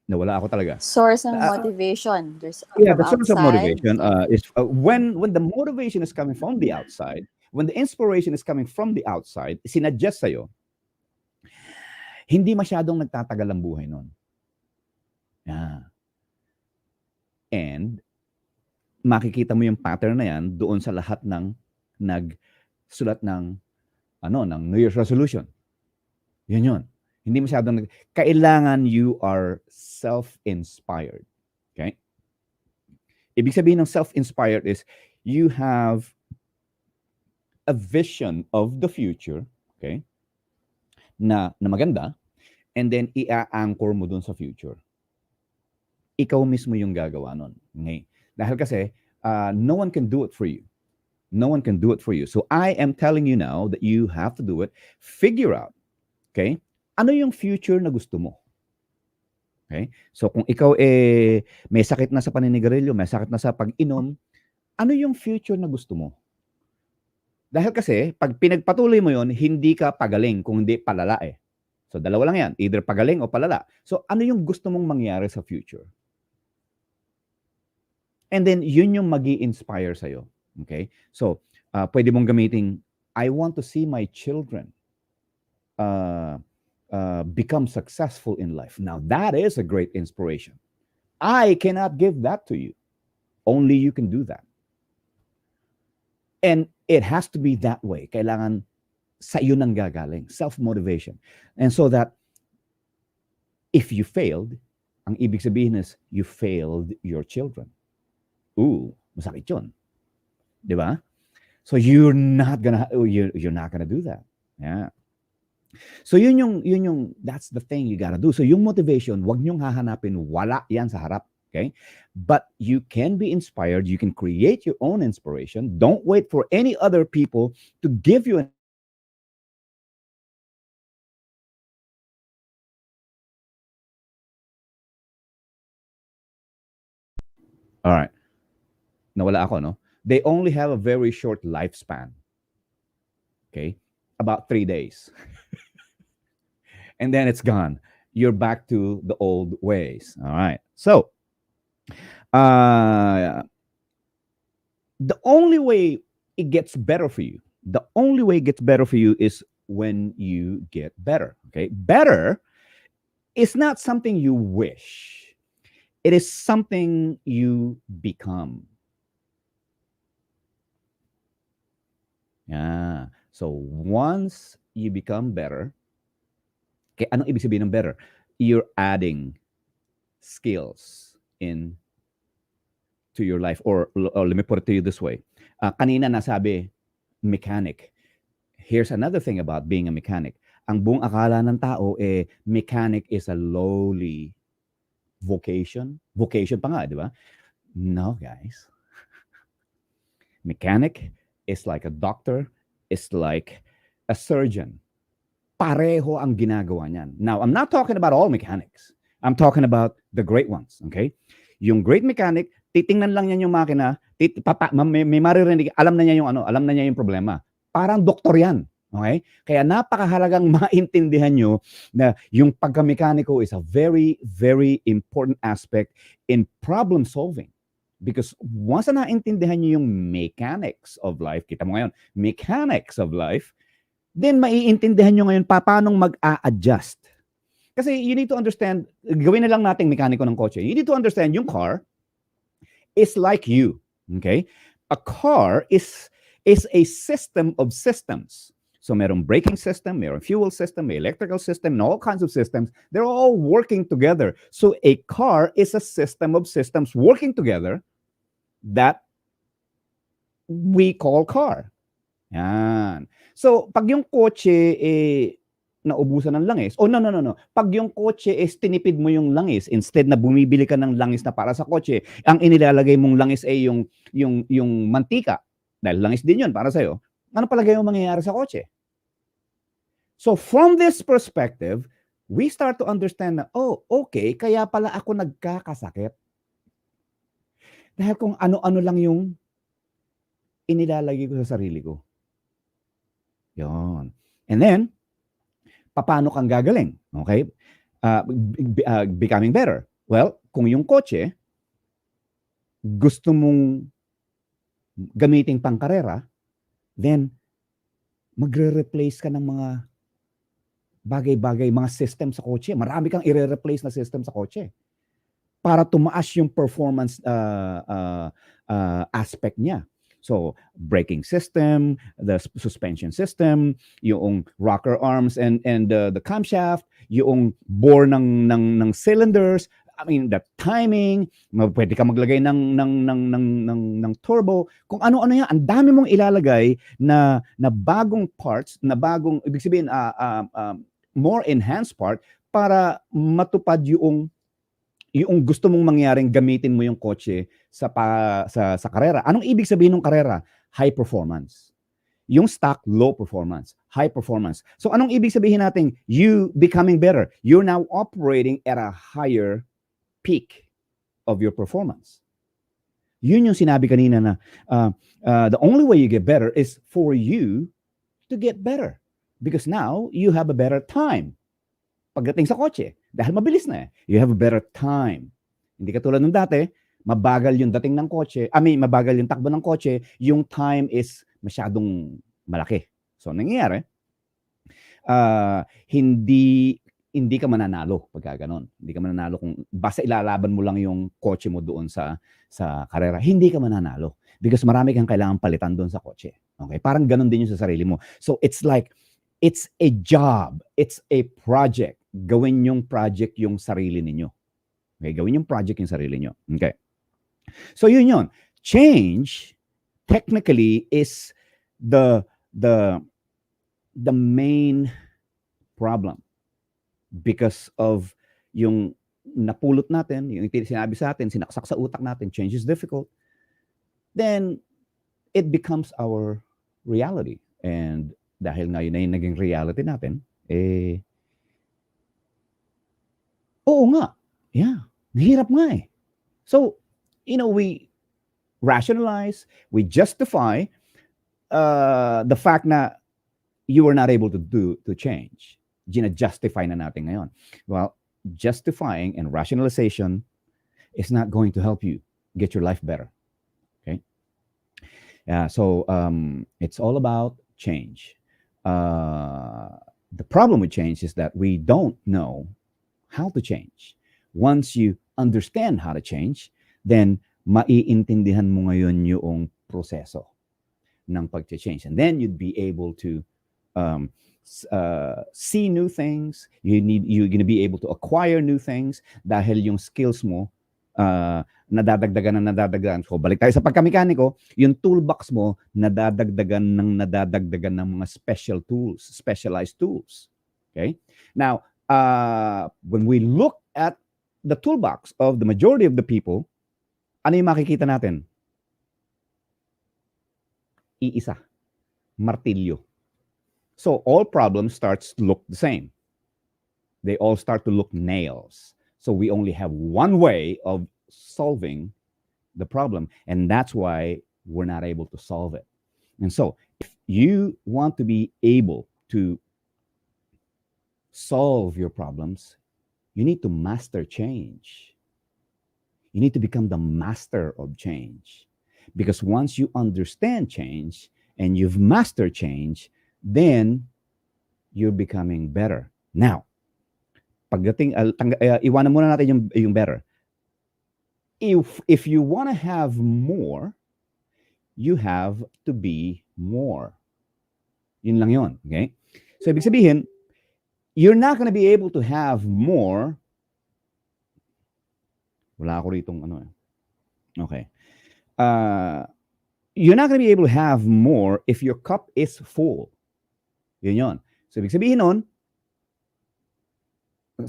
Nawala ako talaga. Source ng motivation. There's the source of motivation is when the motivation is coming from the outside, when the inspiration is coming from the outside, sinadjust sa'yo, hindi masyadong nagtatagal ang buhay nun. Yeah. And, makikita mo yung pattern na yan doon sa lahat ng nagsulat ng New Year's resolution. Yun. Hindi masyadong kailangan you are self-inspired. Okay? Ibig sabihin ng self-inspired is you have a vision of the future, okay? Na maganda, and then i-anchor mo dun sa future. Ikaw mismo yung gagawa nun. Okay? Dahil kasi no one can do it for you. No one can do it for you. So I am telling you now that you have to do it. Figure out, okay? Ano yung future na gusto mo? Okay? So kung ikaw may sakit na sa paninigarilyo, may sakit na sa pag-inom, ano yung future na gusto mo? Dahil kasi, pag pinagpatuloy mo yon, hindi ka pagaling kung hindi palala eh. So dalawa lang yan, either pagaling o palala. So ano yung gusto mong mangyari sa future? And then, yun yung magi-inspire sa'yo. Okay? So, pwede mong gamitin, I want to see my children become successful in life. Now, that is a great inspiration. I cannot give that to you. Only you can do that. And it has to be that way. Kailangan sa'yo nang gagaling. Self-motivation. And so that if you failed, ang ibig sabihin is you failed your children. Ooh, masakit yun. Di ba? So you're not gonna do that. Yeah. So yun yung that's the thing you gotta do. So yung motivation, wag niyong hahanapin, wala yan sa harap. Okay? But you can be inspired. You can create your own inspiration. Don't wait for any other people to give you an All right. Nawala ako, no? They only have a very short lifespan. Okay? About 3 days. And then it's gone. You're back to the old ways. All right. So, the only way it gets better for you, is when you get better. Okay? Better is not something you wish. It is something you become. Yeah. So once you become better, anong ibig sabihin ng better? You're adding skills in to your life. Or let me put it to you this way. Kanina nasabi, mechanic. Here's another thing about being a mechanic. Ang buong akala ng tao, mechanic is a lowly vocation. Vocation pa nga, di ba? No, guys. Mechanic is like a doctor, is like a surgeon. Pareho ang ginagawa niyan. Now, I'm not talking about all mechanics. I'm talking about the great ones, okay? Yung great mechanic, titingnan lang niya yung makina, may maririnig, alam na niya yung problema. Parang doktor yan, okay? Kaya napakahalagang maintindihan nyo na yung pagka-mekaniko is a very, very important aspect in problem solving. Because once na naintindihan nyo yung mechanics of life, kita mo ngayon, mechanics of life, then maiintindihan nyo ngayon paano mag-a-adjust. Kasi you need to understand, gawin na lang nating mekaniko ng kotse. You need to understand yung car is like you. Okay? A car is a system of systems. So merong braking system, merong fuel system, may electrical system, and all kinds of systems. They're all working together. So a car is a system of systems working together that we call car. Yan. So pag yung kotse naubusan ng langis. No. Pag yung kotse is tinipid mo yung langis, instead na bumibili ka ng langis na para sa kotse, ang inilalagay mong langis ay yung mantika. Dahil langis din yun para sa'yo. Ano palagay mo mangyayari sa kotse? So from this perspective, we start to understand na, okay, kaya pala ako nagkakasakit. Dahil kung ano-ano lang yung inilalagay ko sa sarili ko. Yon. And then, paano kang gagaling? Okay? Becoming better. Well, kung yung kotse, gusto mong gamiting pang karera, then magre-replace ka ng mga bagay-bagay, mga system sa kotse. Marami kang i-replace na system sa kotse para tumaas yung performance aspect niya. So, braking system, the suspension system, yung rocker arms and the camshaft, yung bore ng cylinders, I mean, the timing, pwede ka maglagay ng turbo, kung ano-ano yan, ang dami mong ilalagay na bagong parts, na bagong, ibig sabihin, more enhanced part para matupad yung gusto mong mangyaring gamitin mo yung kotse sa karera. Anong ibig sabihin ng karera? High performance. Yung stock, low performance. High performance. So anong ibig sabihin natin? You becoming better. You're now operating at a higher peak of your performance. Yun yung sinabi kanina na the only way you get better is for you to get better. Because now, you have a better time. Pagdating sa kotse, dahil mabilis na you have a better time. Hindi katulad nung dati, mabagal yung dating ng kotse, mabagal yung takbo ng kotse, yung time is masyadong malaki. So, nangyayari, hindi ka mananalo pagka ganon. Hindi ka mananalo kung basta ilalaban mo lang yung kotse mo doon sa karera. Hindi ka mananalo. Because marami kang kailangan palitan doon sa kotse. Okay? Parang ganon din yung sa sarili mo. So, it's like, it's a job. It's a project. Gawin yung project yung sarili ninyo. Okay? Gawin yung project yung sarili nyo. Okay? So, yun. Change, technically, is the main problem. Because of yung napulot natin, yung sinabi sa atin, sinaksak sa utak natin, change is difficult, then it becomes our reality. And dahil nga yun na yung naging reality natin, oo nga. Yeah. Nahirap nga eh. So, we rationalize, we justify the fact na you were not able to change. Gina-justify na natin ngayon. Well, justifying and rationalization is not going to help you get your life better. Okay? So, it's all about change. The problem with change is that we don't know how to change. Once you understand how to change, then maiintindihan mo ngayon yung proseso. ng pag-change. And then you'd be able to see new things. You're gonna be able to acquire new things dahil yung skills mo nadadagdagan. So balik tayo sa pagkamekaniko, yung toolbox mo nadadagdagan ng mga specialized tools. Okay? Now, when we look at the toolbox of the majority of the people, ano yung makikita natin? Iisa. Martilyo. So all problems starts to look the same. They all start to look nails. So we only have one way of solving the problem, and that's why we're not able to solve it. And so if you want to be able to solve your problems, you need to master change. You need to become the master of change. Because once you understand change and you've mastered change, then you're becoming better. Now, pagdating, iwanan muna natin yung better. If you want to have more, you have to be more. Yun lang yun. Okay? So, ibig sabihin, you're not going to be able to have more. Wala ako ritong ano. Okay. You're not going to be able to have more if your cup is full. Yun yun. So, ibig sabihin nun,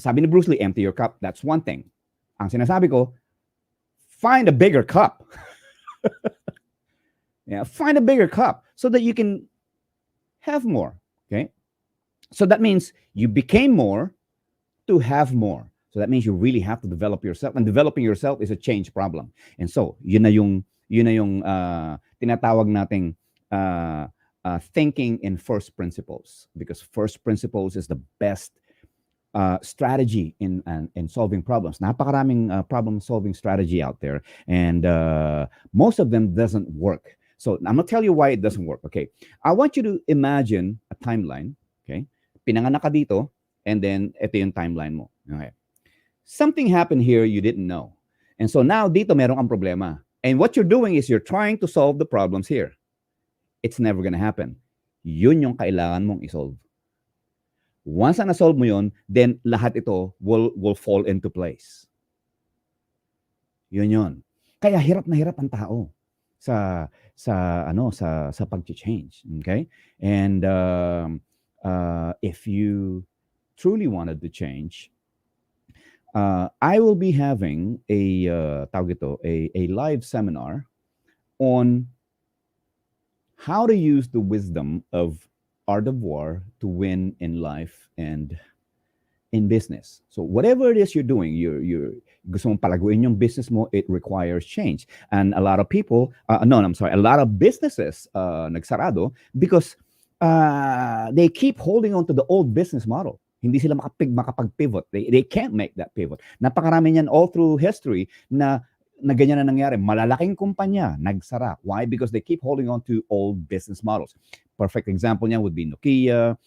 sabi ni Bruce Lee, empty your cup. That's one thing. Ang sinasabi ko, find a bigger cup. Yeah, find a bigger cup so that you can have more. Okay? So that means you became more to have more. So that means you really have to develop yourself. And developing yourself is a change problem. And so, yun na yung tinatawag nating thinking in first principles. Because first principles is the best strategy in solving problems. Napakaraming problem-solving strategy out there. And most of them doesn't work. So I'm going to tell you why it doesn't work. Okay. I want you to imagine a timeline. Okay. Pinanganak ka dito, and then ito yung timeline mo. Okay. Something happened here you didn't know. And so now dito meron kang problema. And what you're doing is you're trying to solve the problems here. It's never gonna happen. Yun yung kailangan mong isolve. Once na solve mo yun, then lahat ito will fall into place. Yun. Kaya hirap na hirap ang tao sa pag-change. Okay? And if you truly wanted to change, I will be having a live seminar on how to use the wisdom of art of war to win in life and in business. So whatever it is you're doing, you're gusto mong palaguin yung business mo, it requires change. And a lot of people, a lot of businesses nagsarado because they keep holding on to the old business model. Hindi sila makapag-pivot. They can't make that pivot. Napakarami niyan all through history na ganyan na nangyari. Malalaking kumpanya, nagsara. Why? Because they keep holding on to old business models. Perfect example niyan would be Nokia,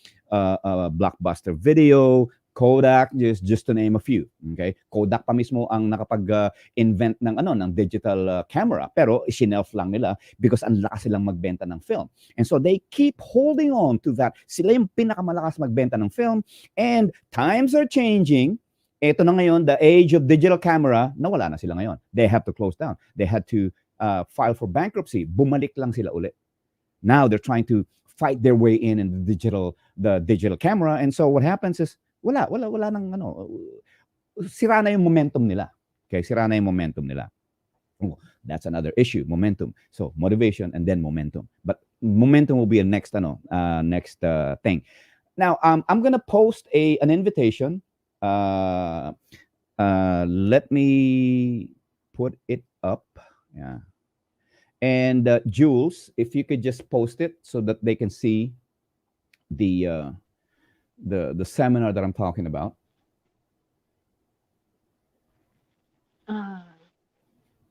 Blockbuster Video, Kodak, just to name a few. Okay? Kodak pa mismo ang nakapag-invent ng digital camera, pero sinelf lang nila because ang lakas silang magbenta ng film. And so they keep holding on to that. Sila yung pinakamalakas magbenta ng film, and times are changing. Ito na ngayon, the age of digital camera, nawala na sila ngayon. They have to close down. They had to file for bankruptcy. Bumalik lang sila ulit. Now they're trying to fight their way in the digital camera, and so what happens is wala nang sira na yung momentum nila. Okay, sira na yung momentum nila. Oh, that's another issue, momentum. So motivation and then momentum. But momentum will be a next thing. Now I'm gonna post an invitation. Let me put it up. Yeah. And Jules, if you could just post it so that they can see the seminar that I'm talking about.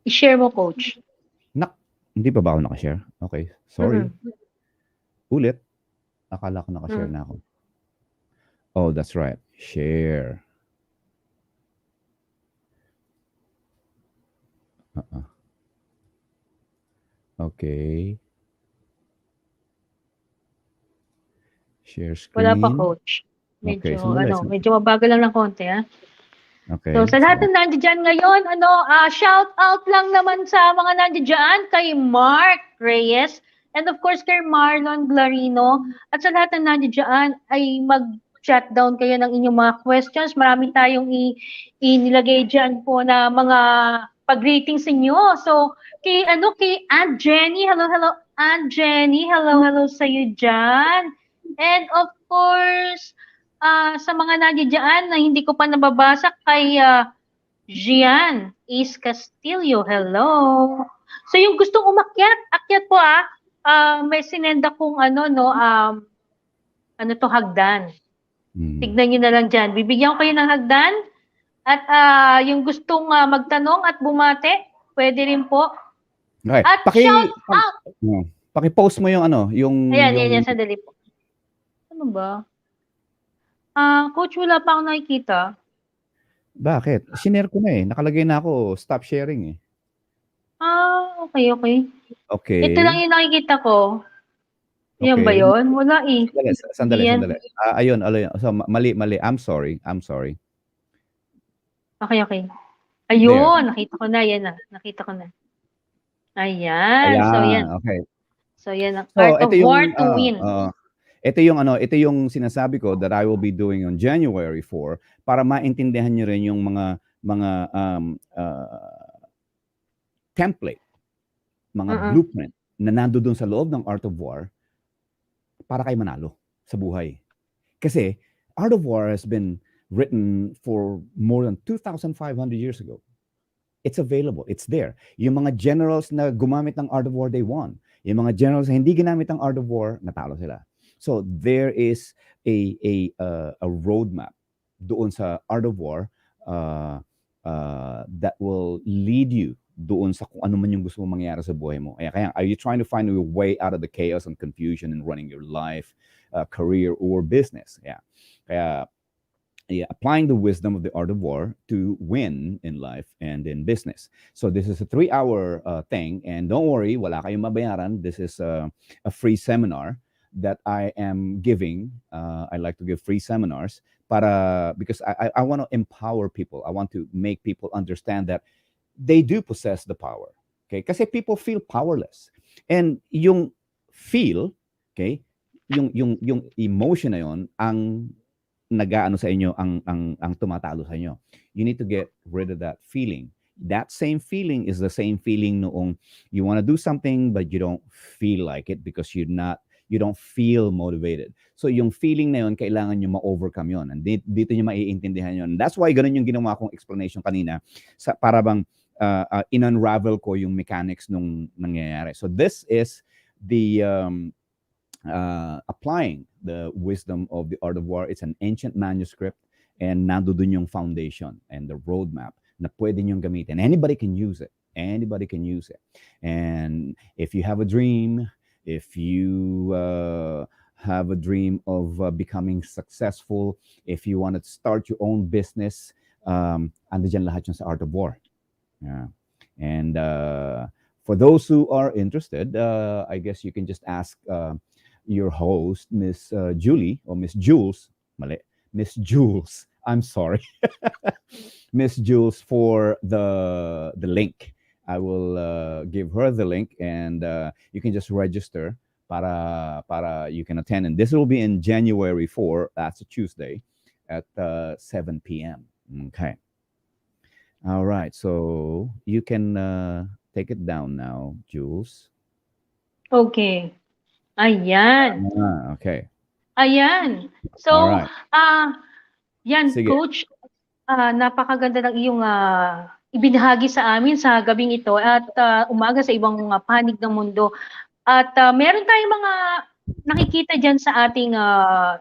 I-share mo, Coach. Hindi pa ba ako nakashare? Okay, sorry. Ulit. Akala ko nakashare na ako. Oh, that's right. Share. Okay. Share Wala pa, screen. Coach. Okay, Medyo, sandali. medyo mabagal lang ng konti, ha? Okay. So, sa lahat ng nandiyan ngayon, shout out lang naman sa mga nandiyan kay Mark Reyes and of course kay Marlon Glarino. At sa lahat ng nandiyan ay mag-chat down kayo ng inyong mga questions. Marami tayong inilagay dyan po na mga pag-ratings inyo. So, kay Aunt Jenny, hello, Aunt Jenny, hello sa iyo dyan. And of course, sa mga nandiyan na hindi ko pa nababasa kay Gian is Castillo. Hello. So yung gustong umakyat, akyat po may sinenda kong hagdan. Tignan niyo na lang diyan. Bibigyan ko kayo ng hagdan at yung gustong magtanong at bumate, pwede rin po. Okay. At shout out. Paki-post mo yung yung Ayan, sandali po. Ano ba? Coach, wala pa akong nakikita. Bakit? Sinare ko na eh. Nakalagay na ako, stop sharing eh. Okay. Okay. Ito lang yung nakikita ko. Yan Okay. ba yun? Wala eh. Sandali. Yan. Ayun. So, mali. I'm sorry. Okay. Ayun, nakita ko na. Yan na. Nakita ko na. Ayan. So, yan. Okay. So, yan ang So, art of ito yung, war to win. ito yung sinasabi ko that I will be doing on January 4 para maintindihan niyo rin yung mga template, mga blueprint na nandoon sa loob ng Art of War para kayo manalo sa buhay. Kasi Art of War has been written for more than 2,500 years ago. It's available. It's there. Yung mga generals na gumamit ng Art of War, they won. Yung mga generals na hindi ginamit ng Art of War, natalo sila. So there is a roadmap doon sa Art of War that will lead you doon sa kung ano man yung gusto mong mangyari sa buhay mo. Kaya are you trying to find your way out of the chaos and confusion in running your life, career, or business? Kaya applying the wisdom of the Art of War to win in life and in business. So this is a 3-hour thing, and don't worry, wala kayong mabayaran. This is a free seminar that I am giving. I like to give free seminars because I want to empower people. I want to make people understand that they do possess the power. Okay? Kasi people feel powerless. And yung feel, okay, yung emotion na yon ang nag-aano sa inyo, ang tumatalo sa inyo. You need to get rid of that feeling. That same feeling is the same feeling noong you want to do something but you don't feel like it because you don't feel motivated. So yung feeling na yun, kailangan nyo ma-overcome yun. And dito nyo maiintindihan yun. That's why ganun yung ginawa kong explanation kanina para bang in-unravel ko yung mechanics nung nangyayari. So this is the applying the wisdom of the Art of War. It's an ancient manuscript and nandoon yung foundation and the roadmap na pwede nyong gamitin. Anybody can use it. And if you have a dream, if you have a dream of becoming successful, if you want to start your own business, andiyan lahat yun sa Art of War. Yeah. And for those who are interested, I guess you can just ask your host, Miss Julie, or Miss Jules. Miss Jules. I'm sorry. Miss Jules for the link. I will give her the link, and you can just register para you can attend. And this will be in January 4. That's a Tuesday at 7 p.m. Okay. All right. So you can take it down now, Jules. Okay. Ayan. Okay. Ayan. So, Alright. yan, Sige. Coach, napakaganda ng iyong ibinahagi sa amin sa gabing ito at umaga sa ibang panig ng mundo. At meron tayong mga nakikita dyan sa ating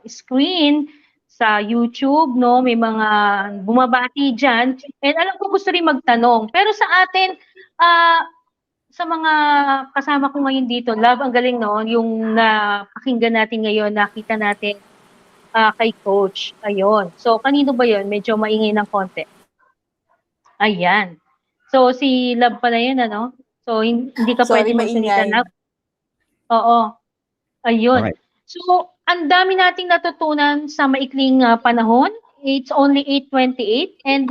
screen sa YouTube, no? May mga bumabati dyan. And alam ko gusto rin magtanong. Pero sa atin, sa mga kasama ko ngayon dito, love, ang galing, no? Yung napakinggan natin ngayon, nakita natin kay Coach. Ayun. So, kanino ba yun? Medyo maingay ng konti. Ayan. So, si Love pala yun, ano? So, hindi ka Sorry, pwede magsalita maingay. na. Oo. Ayun. Okay. So, ang dami nating natutunan sa maikling panahon. It's only 8:28 and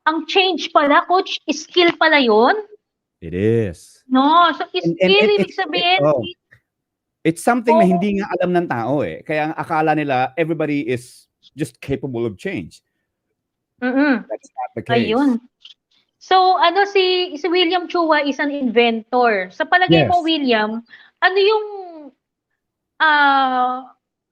ang change pala, coach, skill pala 'yon. It is. No, so And skill ibig sabihin, it's something na Oo. hindi nga alam ng tao eh. Kaya ang akala nila everybody is just capable of change. That's not the case. Ayun. So, si William Chua is an inventor. Sa palagay mo, Yes. William, ano yung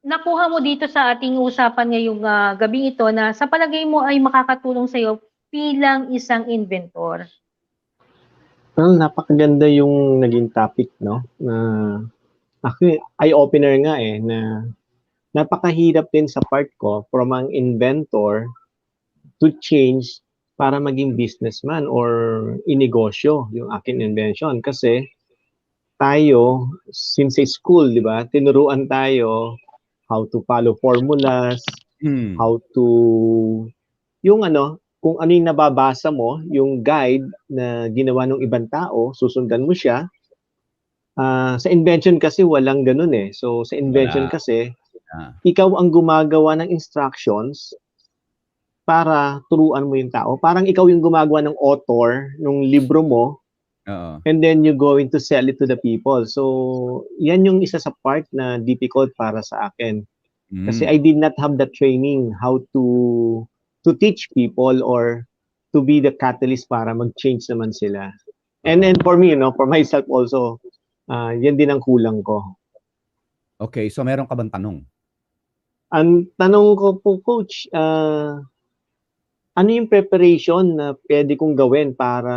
nakuha mo dito sa ating usapan ngayong gabi ito na sa palagay mo ay makakatulong sa'yo bilang isang inventor? Well, napakaganda yung naging topic, no? Actually, eye-opener nga eh, na napakahirap din sa part ko from ang inventor to change para maging businessman or inegosyo yung aking invention. Kasi tayo, since sa school, di ba, tinuruan tayo how to follow formulas, how to, yung kung ano yung nababasa mo, yung guide na ginawa ng ibang tao, susundan mo siya. Sa invention kasi walang ganun eh. So sa invention kasi, ikaw ang gumagawa ng instructions para turuan mo yung tao. Parang ikaw yung gumagawa ng author ng libro mo, and then you're going to sell it to the people. So yan yung isa sa part na difficult para sa akin. Kasi I did not have the training how to teach people or to be the catalyst para mag-change naman sila. And then for me, for myself also, yan din ang kulang ko. Okay, so meron ka bang tanong? Ang tanong ko po, Coach, ano yung preparation na pwede kong gawin para,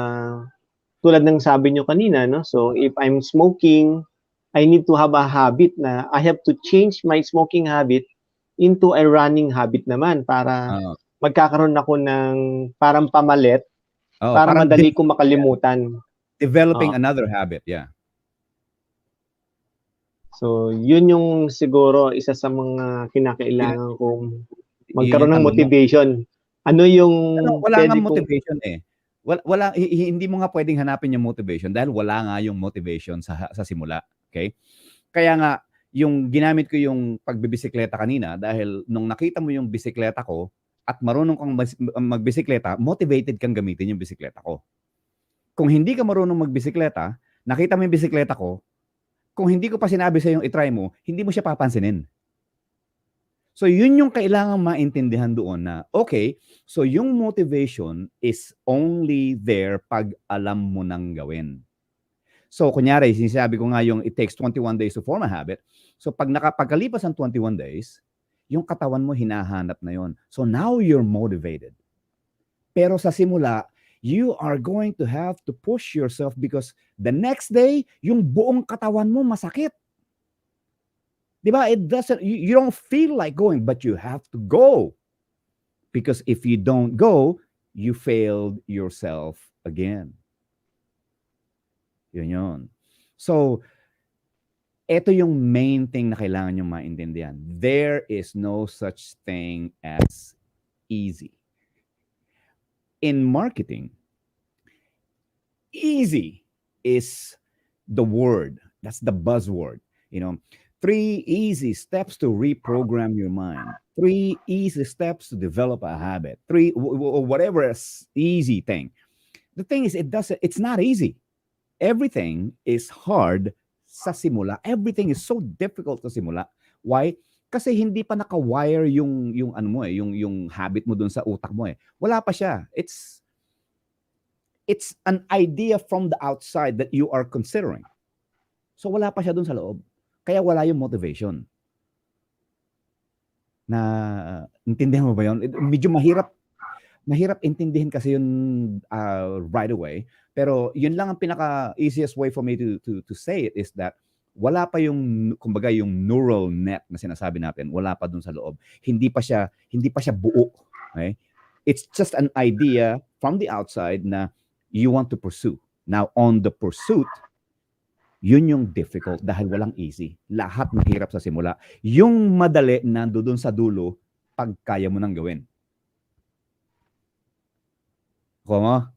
tulad ng sabi nyo kanina, no? So if I'm smoking, I need to have a habit na I have to change my smoking habit into a running habit naman para magkakaroon ako ng parang pamalit para parang madali ko makalimutan. Developing another habit, yeah. So, yun yung siguro isa sa mga kinakailangan kong magkaroon ng motivation. Ano yung wala nga motivation eh. Hindi mo nga pwedeng hanapin yung motivation dahil wala nga yung motivation sa simula, okay? Kaya nga yung ginamit ko yung pagbibisikleta kanina dahil nung nakita mo yung bisikleta ko at marunong kang magbisikleta, motivated kang gamitin yung bisikleta ko. Kung hindi ka marunong magbisikleta, nakita mo yung bisikleta ko, kung hindi ko pa sinabi sa yung i-try mo, hindi mo siya papansinin. So yun yung kailangan maintindihan doon na, okay, so yung motivation is only there pag alam mo nang gawin. So kunyari, sinasabi ko nga yung it takes 21 days to form a habit. So pag nakapagkalipas ang 21 days, yung katawan mo hinahanap na yon. So now you're motivated. Pero sa simula, you are going to have to push yourself because the next day, yung buong katawan mo masakit. Diba? It doesn't, you don't feel like going, but you have to go. Because if you don't go, you failed yourself again. Yun. So, ito yung main thing na kailangan nyo maintindihan. There is no such thing as easy. In marketing, easy is the word. That's the buzzword. 3 easy steps to reprogram your mind. 3 easy steps to develop a habit. 3 whatever easy thing. The thing is, it's not easy. Everything is hard sa simula. Everything is so difficult sa simula. Why? Kasi hindi pa naka-wire yung yung habit mo dun sa utak mo eh. Wala pa siya. It's an idea from the outside that you are considering. So wala pa siya dun sa loob. Kaya wala yung motivation. Intindihan mo ba yun? Medyo mahirap intindihin kasi yun right away. Pero yun lang ang pinaka-easiest way for me to say it is that wala pa yung, kumbaga, yung neural net na sinasabi natin. Wala pa dun sa loob. Hindi pa siya buo. Okay? It's just an idea from the outside na you want to pursue. Now, on the pursuit, yun yung difficult dahil walang easy. Lahat mahirap sa simula. Yung madali nandoon sa dulo pag kaya mo nang gawin. Kuma?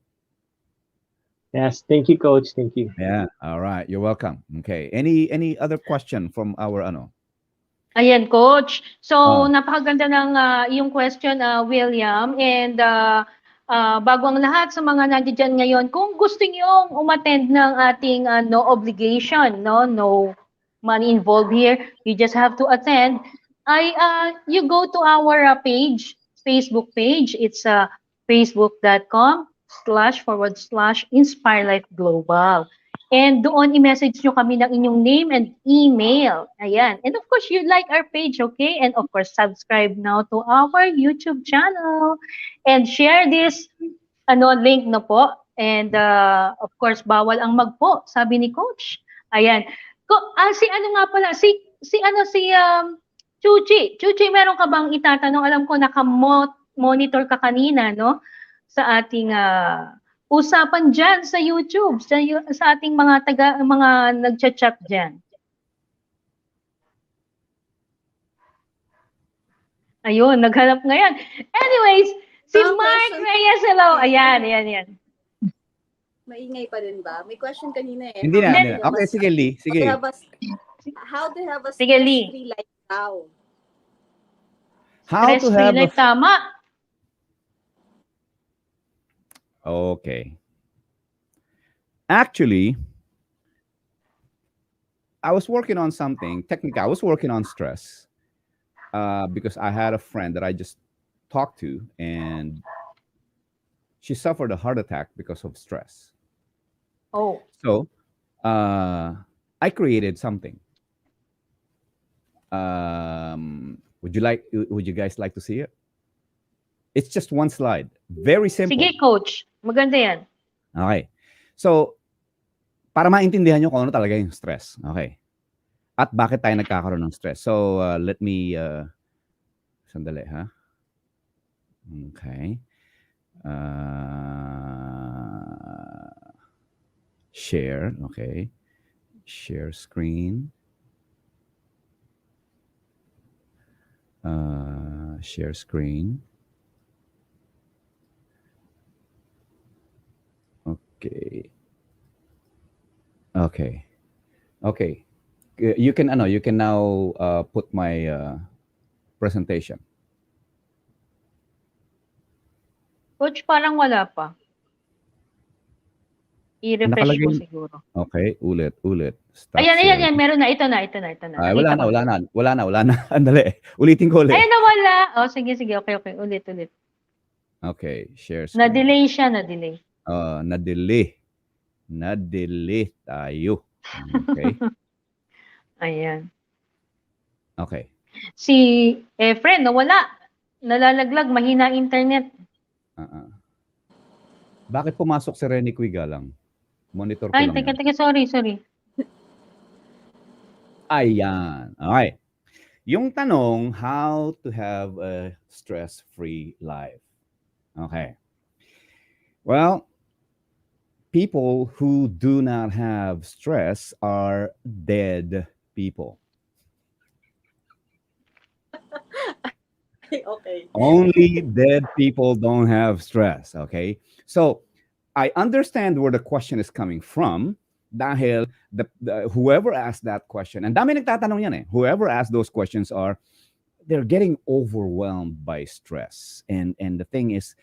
Yes, thank you, Coach. Thank you. Yeah. All right. You're welcome. Okay. Any other question from our ano? Ayan, Coach. So, Ah. napakaganda ng iyong question, William. And bago ang lahat sa mga nandiyan ngayon, kung gusto niyong umattend ng ating no obligation, no money involved here, you just have to attend. You go to our page, Facebook page. It's facebook.com//Inspire Life Global. And doon, i-message nyo kami ng inyong name and email. Ayan. And of course, you like our page, okay? And of course, subscribe now to our YouTube channel. And share this link na po. And of course, bawal ang magpo, sabi ni Coach. Ayan. Si ano nga pala, si Chuchi. Chuchi, meron ka bang itatanong? Alam ko naka-monitor ka kanina, no? Sa ating usapan dyan sa YouTube, sa ating mga nagchat-chat dyan. Ayun, naghanap ngayon. Anyways, si Mark Reyes, hello. Ayan. Maingay pa rin ba? May question kanina eh. Hindi na. Okay, sige, Lee. Sige. How to have a Sige, stress-free life now? How to Stress-free have life, tama. Okay. Actually, I was working on something. Technically, I was working on stress because I had a friend that I just talked to, and she suffered a heart attack because of stress. Oh. So, I created something. Would you guys like to see it? It's just one slide. Very simple. Sige, Coach. Maganda yan. Okay. So, para maintindihan nyo kung ano talaga yung stress. Okay. At bakit tayo nagkakaroon ng stress. So, let me... sandali, ha? Okay. Share. Okay. Share screen. Share screen. Okay. You can now put my presentation. Coach, parang wala pa. I-refresh mo siguro. Okay, ulit. Stop Ayan, sharing. meron na. Ito na. Ay, wala na. Andali. Ulitin ko ulit. Ayan, nawala. Oh, sige. Okay. Ulit. Okay, share screen. Na-delay siya, na-delay. Na-delay tayo. Okay. Ayan. Okay. Si Efren, nawala. Nalalaglag, mahina internet. Bakit pumasok si Renie Gade? Monitor ko Ay, lang. teka, sorry. Ayan. Okay. Yung tanong, how to have a stress-free life. Okay. Well, people who do not have stress are dead people. Okay. Only dead people don't have stress, okay? So, I understand where the question is coming from dahil whoever asked that question, and dami nagtatanong yan eh, whoever asked those questions they're getting overwhelmed by stress. And the thing is,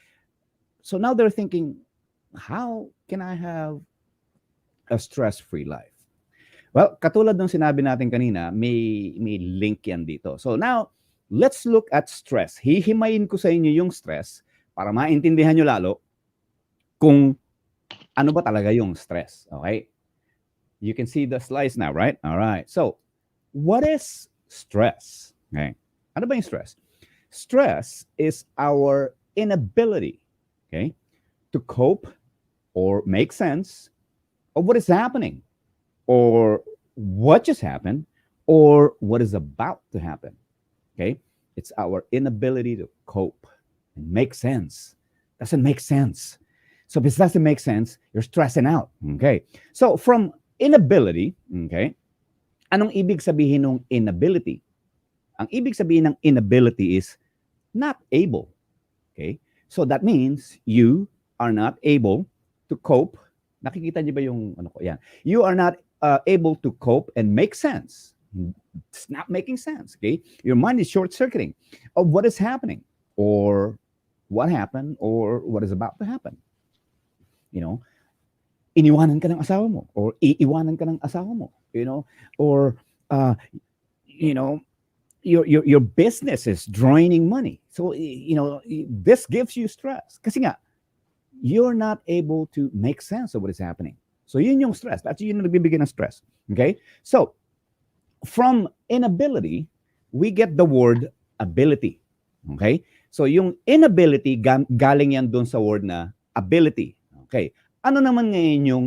so now they're thinking, how can I have a stress-free life? Well, katulad ng sinabi natin kanina, may link yan dito. So now, let's look at stress. Hihimayin ko sa inyo yung stress para maintindihan nyo lalo kung ano ba talaga yung stress. Okay? You can see the slides now, right? All right. So, what is stress? Okay. Ano ba yung stress? Stress is our inability, okay, to cope or make sense of what is happening or what just happened or what is about to happen. Okay? It's our inability to cope and make sense. Doesn't make sense. So if it doesn't make sense, you're stressing out. Okay? So from inability, okay, anong ibig sabihin ng inability? Ang ibig sabihin ng inability is not able. Okay? So that means you are not able to cope Nakikita niyo ba yung ano ko? Yan. You are not able to cope and make sense. It's not making sense, okay? Your mind is short-circuiting of what is happening or what happened or what is about to happen. You know, iniwanan ka ng asawa mo or iiwanan ka ng asawa mo, you know, or you know, your business is draining money. So, you know, this gives you stress. Kasi nga, you're not able to make sense of what is happening. So, yun yung stress. That's yun yung nagbibigay ng stress. Okay? So, from inability, we get the word ability. Okay? So, yung inability, galing yan dun sa word na ability. Okay. Ano naman ngayon yung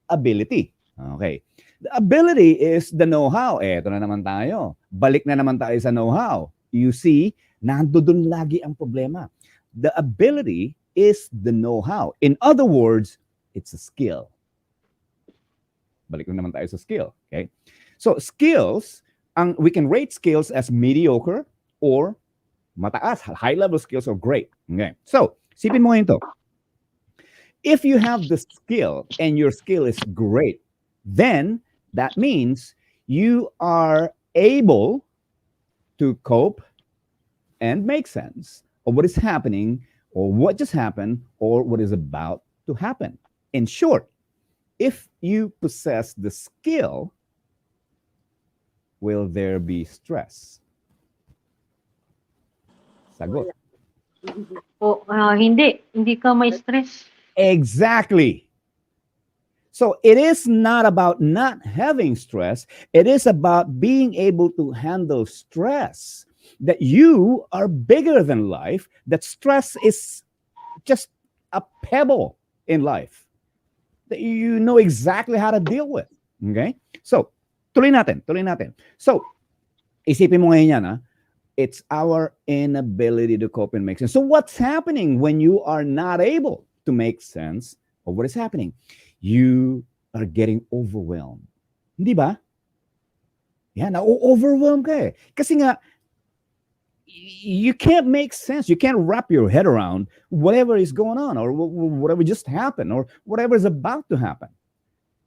ability? Okay. The ability is the know-how. Eto na naman tayo. Balik na naman tayo sa know-how. You see, nandoon lagi ang problema. The ability is the know-how. In other words, it's a skill. Balik na naman tayo sa skill. Okay. So, skills, we can rate skills as mediocre or mataas, high-level skills or great. Okay. So, sipin mo ngayon to. If you have the skill and your skill is great, then that means you are able to cope and make sense of what is happening or what just happened or what is about to happen. In short, if you possess the skill, will there be stress? Sagot. Hindi ka may stress. Exactly. So it is not about not having stress. It is about being able to handle stress. That you are bigger than life. That stress is just a pebble in life. That you know exactly how to deal with. Okay? So, tuloy natin. So, isipin mo ngayon yan, ha? It's our inability to cope and make sense. So what's happening when you are not able to make sense of what is happening? You are getting overwhelmed. Hindi ba? Yan, na-overwhelm ka eh. Kasi nga, you can't make sense. You can't wrap your head around whatever is going on or whatever just happened or whatever is about to happen.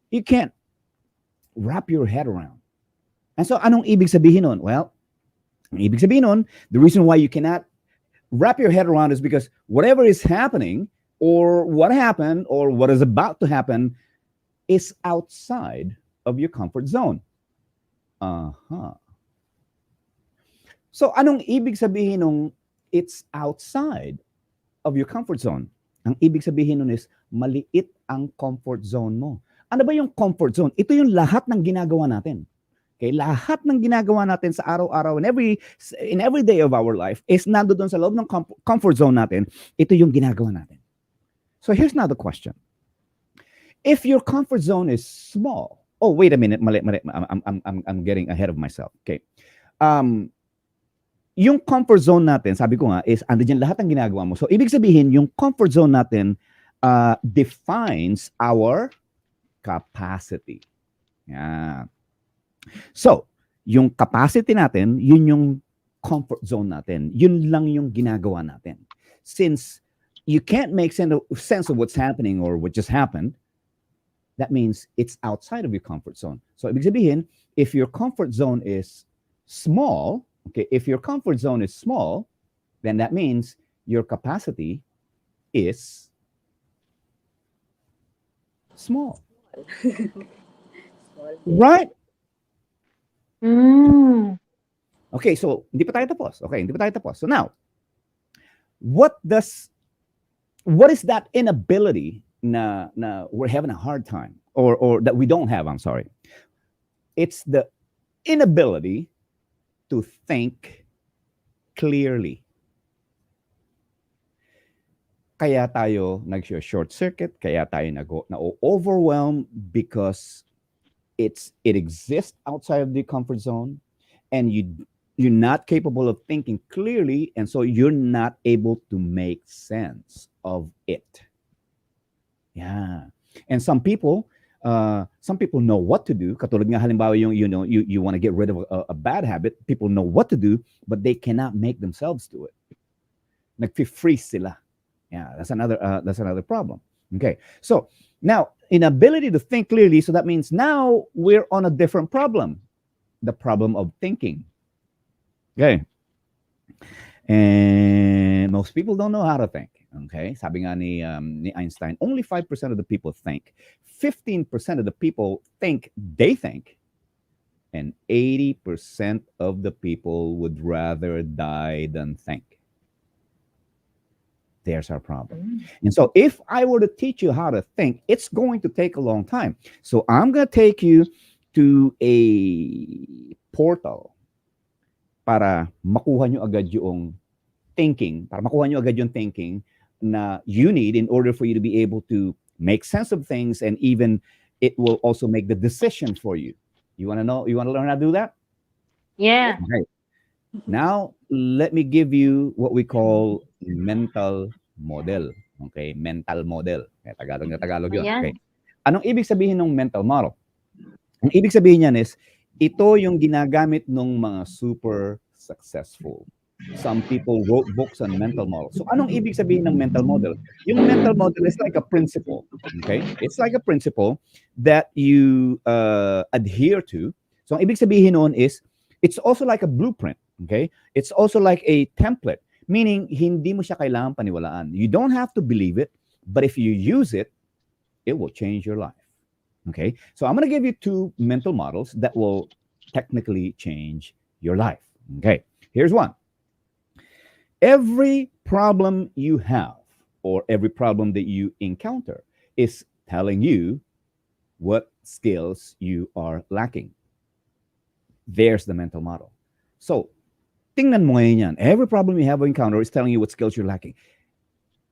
You can't wrap your head around. And so, anong ibig sabihin nun? Well, ang ibig sabihin nun, the reason why you cannot wrap your head around is because whatever is happening or what happened or what is about to happen is outside of your comfort zone. So, anong ibig sabihin nung it's outside of your comfort zone? Ang ibig sabihin nun is maliit ang comfort zone mo. Ano ba yung comfort zone? Ito yung lahat ng ginagawa natin. Okay, lahat ng ginagawa natin sa araw-araw in every day of our life is nandoon sa loob ng comfort zone natin. Ito yung ginagawa natin. So here's another question. If your comfort zone is small, oh wait a minute, mali. I'm getting ahead of myself. Okay. Yung comfort zone natin, sabi ko nga, is andiyan lahat ng ginagawa mo. So ibig sabihin, yung comfort zone natin defines our capacity. Yeah. So, yung capacity natin, yun yung comfort zone natin. Yun lang yung ginagawa natin. Since you can't make sense of what's happening or what just happened, that means it's outside of your comfort zone. So, ibig sabihin, if your comfort zone is small, okay, if your comfort zone is small, then that means your capacity is small. Right? Okay, so hindi pa tayo tapos. So now, what is that inability na we're having a hard time or that we don't have, I'm sorry. It's the inability to think clearly. Kaya tayo nag-short circuit, kaya tayo na-overwhelm because it exists outside of the comfort zone and you're not capable of thinking clearly, and so you're not able to make sense of it. Yeah. And some people know what to do. Katulad nga halimbawa yung you want to get rid of a bad habit, people know what to do, but they cannot make themselves do it. Nag-freeze sila. Yeah, that's another problem. Okay. So, Now, inability to think clearly, so that means now we're on a different problem, the problem of thinking. Okay. And most people don't know how to think. Okay. Sabi nga ni Einstein, only 5% of the people think. 15% of the people think they think. And 80% of the people would rather die than think. There's our problem. And so if I were to teach you how to think, it's going to take a long time. So I'm going to take you to a portal para makuha nyo agad yung thinking, para makuha nyo agad yung thinking na you need in order for you to be able to make sense of things, and even it will also make the decision for you. You want to know? You want to learn how to do that? Yeah. Okay. Now, let me give you what we call mental model. Okay? Mental model. Tagalog na Tagalog yun. Ayan. Okay. Anong ibig sabihin ng mental model? Ang ibig sabihin niyan is, ito yung ginagamit ng mga super successful. Some people wrote books on mental model. So, anong ibig sabihin ng mental model? Yung mental model is like a principle. Okay? It's like a principle that you adhere to. So, ang ibig sabihin noon is, it's also like a blueprint. Okay? It's also like a template. Meaning, hindi mo siya kailangan paniwalaan. You don't have to believe it, but if you use it, it will change your life. Okay? So, I'm going to give you 2 mental models that will technically change your life. Okay? Here's one. Every problem you have, or every problem that you encounter, is telling you what skills you are lacking. There's the mental model. So, tingnan mo ngayon yan. Every problem you have or encounter is telling you what skills you're lacking.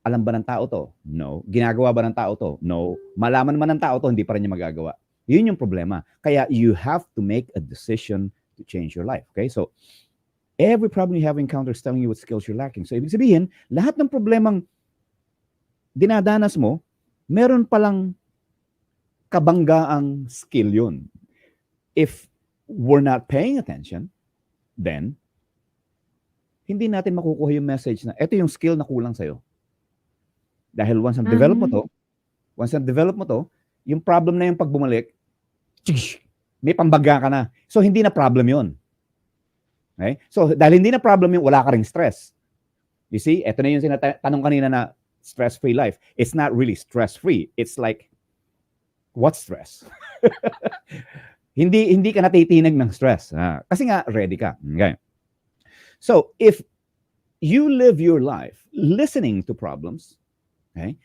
Alam ba ng tao to? No. Ginagawa ba ng tao to? No. Malaman man ng tao to, hindi pa rin niya magagawa. Yun yung problema. Kaya you have to make a decision to change your life. Okay? So, every problem you have encountered is telling you what skills you're lacking. So, ibig sabihin, lahat ng problemang dinadanas mo, meron palang kabanggaang skill yun. If we're not paying attention, then, hindi natin makukuha yung message na ito yung skill na kulang sa'yo. Dahil once na-develop mo to, yung problem na yung pag bumalik, may pambaga ka na. So, hindi na problem yun. Okay? So, dahil hindi na problem yung wala ka ring stress. You see, ito na yung tanong kanina na stress-free life. It's not really stress-free. It's like, what stress? hindi ka natitinig ng stress. Kasi nga, ready ka. Okay? So, if you live your life listening to problems, okay,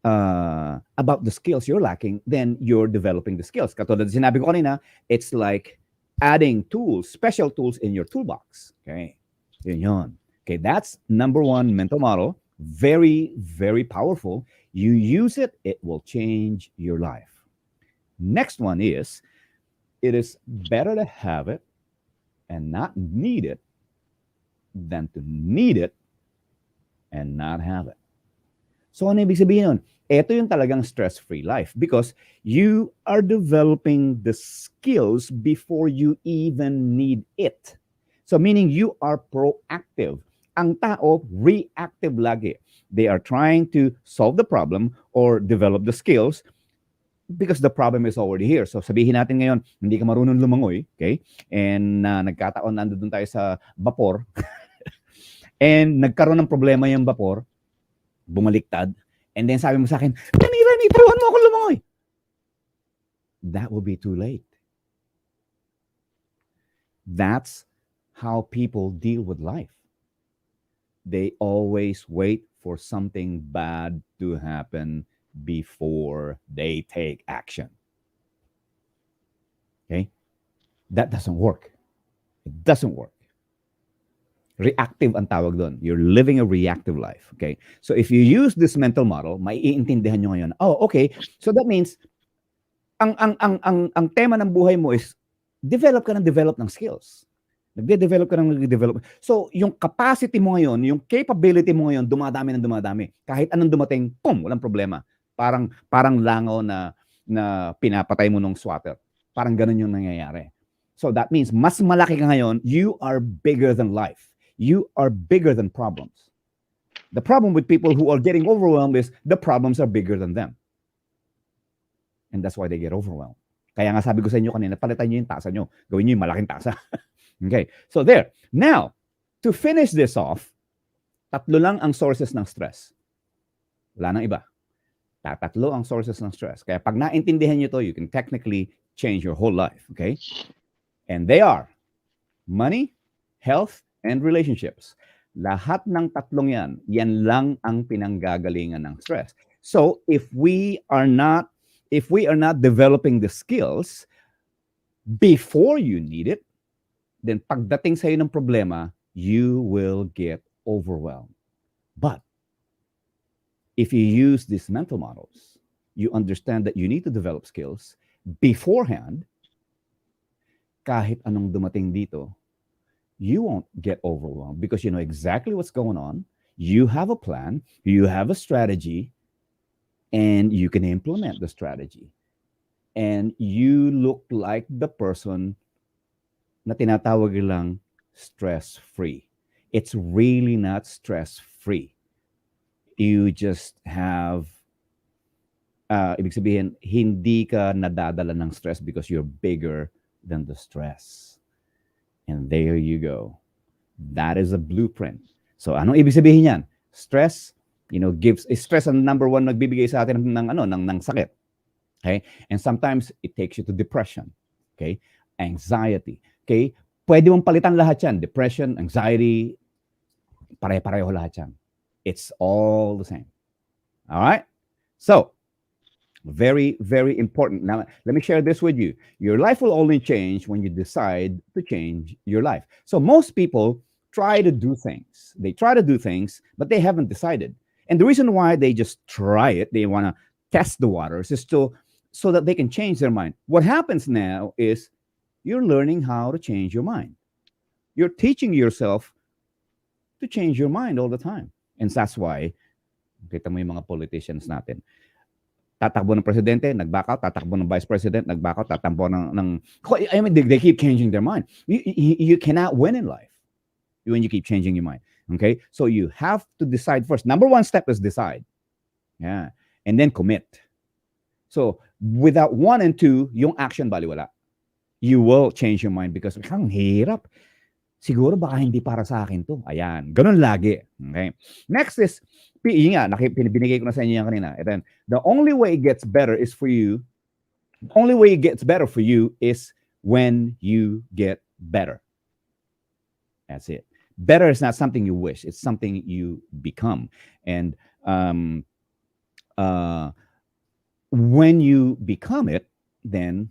about the skills you're lacking, then you're developing the skills. Katulad sinabi ko kanina, it's like adding tools, special tools in your toolbox. Okay, yun. Okay, that's number 1 mental model. Very, very powerful. You use it, it will change your life. Next one is, it is better to have it and not need it than to need it and not have it. So, ano ibig sabihin nun? Ito yung talagang stress-free life because you are developing the skills before you even need it. So, meaning you are proactive. Ang tao, reactive lagi. They are trying to solve the problem or develop the skills because the problem is already here. So, sabihin natin ngayon, hindi ka marunong lumangoy, okay? And nagkataon, nandun tayo sa vapor, and nagkaroon ng problema yung vapor, bumaliktad, and then sabi mo sa akin, Renie, turuan mo ako lumangoy. That will be too late. That's how people deal with life. They always wait for something bad to happen before they take action. Okay? That doesn't work. It doesn't work. Reactive ang tawag doon. You're living a reactive life. Okay? So if you use this mental model, maiintindihan nyo ngayon, oh, okay. So that means, ang tema ng buhay mo is, develop ng skills. Nagde-develop ka ng nagde-develop. So, yung capacity mo ngayon, yung capability mo ngayon, dumadami ng dumadami. Kahit anong dumating, walang problema. Parang langaw na pinapatay mo ng swatter. Parang ganun yung nangyayari. So, that means, mas malaki ka ngayon, you are bigger than life. You are bigger than problems. The problem with people who are getting overwhelmed is the problems are bigger than them. And that's why they get overwhelmed. Kaya nga sabi ko sa inyo kanina, palitan nyo yung tasa nyo. Gawin nyo yung malaking tasa. Okay, so there. Now, to finish this off, tatlo lang ang sources ng stress. Wala nang iba. Tatlo ang sources ng stress. Kaya pag naintindihan nyo to, you can technically change your whole life. Okay? And they are money, health, and relationships. Lahat ng tatlong yan lang ang pinanggagalingan ng stress. So, if we are not developing the skills before you need it, then pagdating sa'yo ng problema, you will get overwhelmed. But if you use these mental models, you understand that you need to develop skills beforehand, kahit anong dumating dito, you won't get overwhelmed because you know exactly what's going on. You have a plan, you have a strategy, and you can implement the strategy. And you look like the person na tinatawag lang stress-free. It's really not stress-free. You just have, ibig sabihin, hindi ka nadadala ng stress because you're bigger than the stress. And there you go. That is a blueprint. So anong ibig sabihin yan? Stress, stress ang number one nagbibigay sa atin ng sakit. Okay? And sometimes it takes you to depression. Okay? Anxiety. Okay? Pwede mong palitan lahat yan. Depression, anxiety, pare-pareho lahat yan. It's all the same. All right? So, very, very important. Now, let me share this with you. Your life will only change when you decide to change your life. So most people try to do things. They try to do things, but they haven't decided. And the reason why they just try it, they want to test the waters, is so that they can change their mind. What happens now is you're learning how to change your mind. You're teaching yourself to change your mind all the time. And that's why, kita mo yung mga politicians natin. Tatakbo ng presidente, nag-back out. Tatakbo ng vice president, nag-back out. Tatakbo ng I mean, they keep changing their mind. You cannot win in life when you keep changing your mind. Okay? So you have to decide first. Number one step is decide. Yeah. And then commit. So without 1 and 2, yung action baliwala. You will change your mind because ang hirap. Siguro baka hindi para sa akin to. Ayan. Ganun lagi. Okay? Next is, binigay ko na sa inyo yan kanina. And then, the only way it gets better for you is when you get better. That's it. Better is not something you wish. It's something you become. And when you become it, then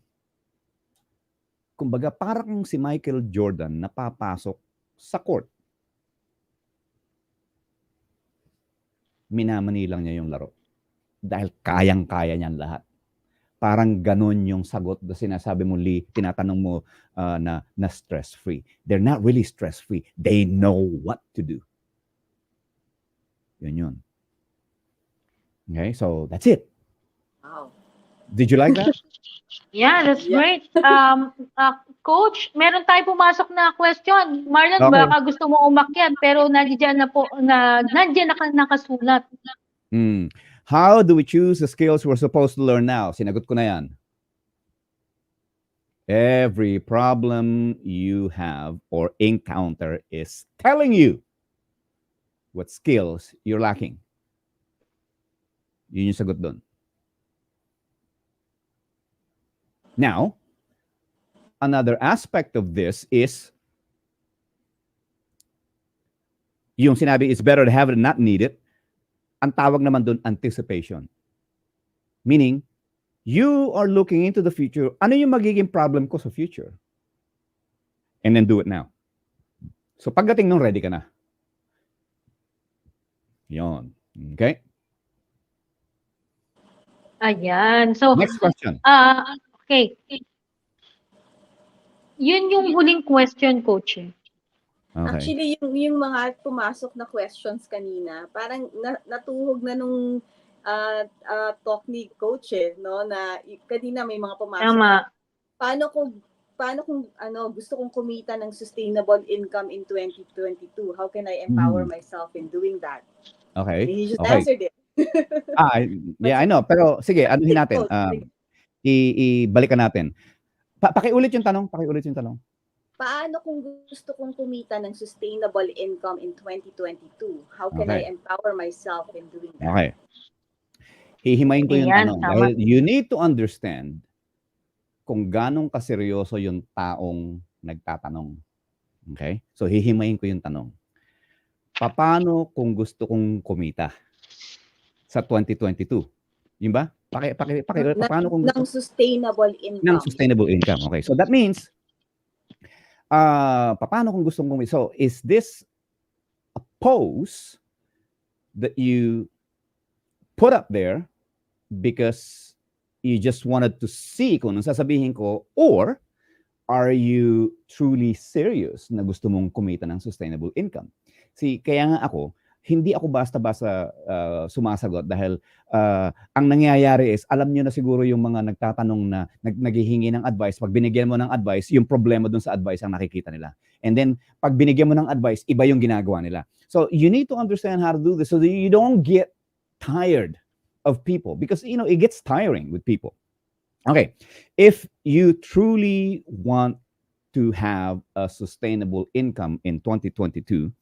kumbaga parang si Michael Jordan napapasok sa court. Minamani lang niya yung laro. Dahil kayang-kaya niyan lahat. Parang ganun yung sagot na sinasabi mo, Lee, tinatanong mo na stress-free. They're not really stress-free. They know what to do. Yun. Okay, so that's it. Wow. Did you like that? Yeah, that's great. Coach, meron tayo pumasok na question. Marlon, Okay. baka gusto mo umakyat pero nandiyan na nakasulat. How do we choose the skills we're supposed to learn now? Sinagot ko na yan. Every problem you have or encounter is telling you what skills you're lacking. Yun yung sagot doon. Now, another aspect of this is yung sinabi, it's better to have it and not need it. Ang tawag naman doon, anticipation. Meaning, you are looking into the future. Ano yung magiging problem ko sa future? And then do it now. So pagdating nung, ready ka na. Yon. Okay? Ayan. So, Next question. okay. Yun yung huling question, Coach. Okay. Actually, yung mga pumasok na questions kanina, parang natuhog na nung talk ni Coach, no? Na kanina may mga pumasok. Tama. Paano kung gusto kong kumita ng sustainable income in 2022? How can I empower myself in doing that? Okay. You just Okay. answered it. Yeah, I know. Pero sige, anuhin natin. Ibalikan natin. Pakiulit yung tanong, pakiulit yung tanong. Paano kung gusto kong kumita ng sustainable income in 2022? How can I Okay. empower myself in doing that? Okay. Hihimayin ko yung Ayan, tanong. tama. Dahil you need to understand kung ganong kaseryoso yung taong nagtatanong. Okay? So, hihimayin ko yung tanong. Paano kung gusto kong kumita sa 2022? Yun ba? Paano kung gusto Ng sustainable income. ng sustainable income? Okay. So, that means, paano kung gusto mong kumita? So, is this a pose that you put up there because you just wanted to see kung anong sasabihin ko, or are you truly serious na gusto mong kumita ng sustainable income? See, kaya nga ako, hindi ako basta-basta sumasagot dahil ang nangyayari is, alam nyo na siguro yung mga nagtatanong na naghihingi ng advice, pag binigyan mo ng advice, yung problema dun sa advice ang nakikita nila. And then, pag binigyan mo ng advice, iba yung ginagawa nila. So, you need to understand how to do this so that you don't get tired of people, because it gets tiring with people. Okay, if you truly want to have a sustainable income in 2022,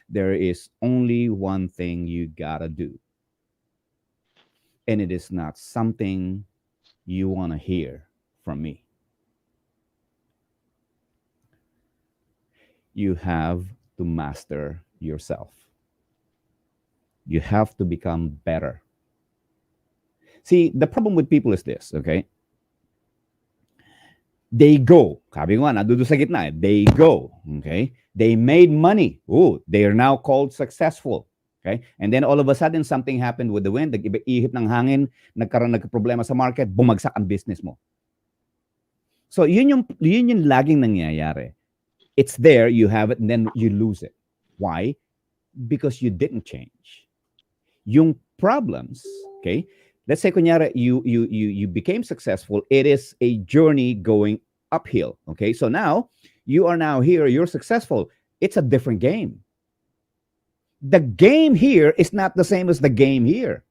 there is only one thing you gotta do, and it is not something you want to hear from me. You have to master yourself. You have to become better. See, the problem with people is this, okay? They go. Sabi ko nga, nandoon sa gitna, they go, okay? They made money. Oh, they are now called successful, okay? And then all of a sudden, something happened with the wind, nag-ihip ng hangin, nagka-problema sa market, bumagsak ang business mo. So, yun yung laging nangyayari. It's there, you have it, and then you lose it. Why? Because you didn't change. Yung problems, okay? Let's say, kunyari, you became successful. It is a journey going uphill. Okay, so now you are now here. You're successful. It's a different game. The game here is not the same as the game here,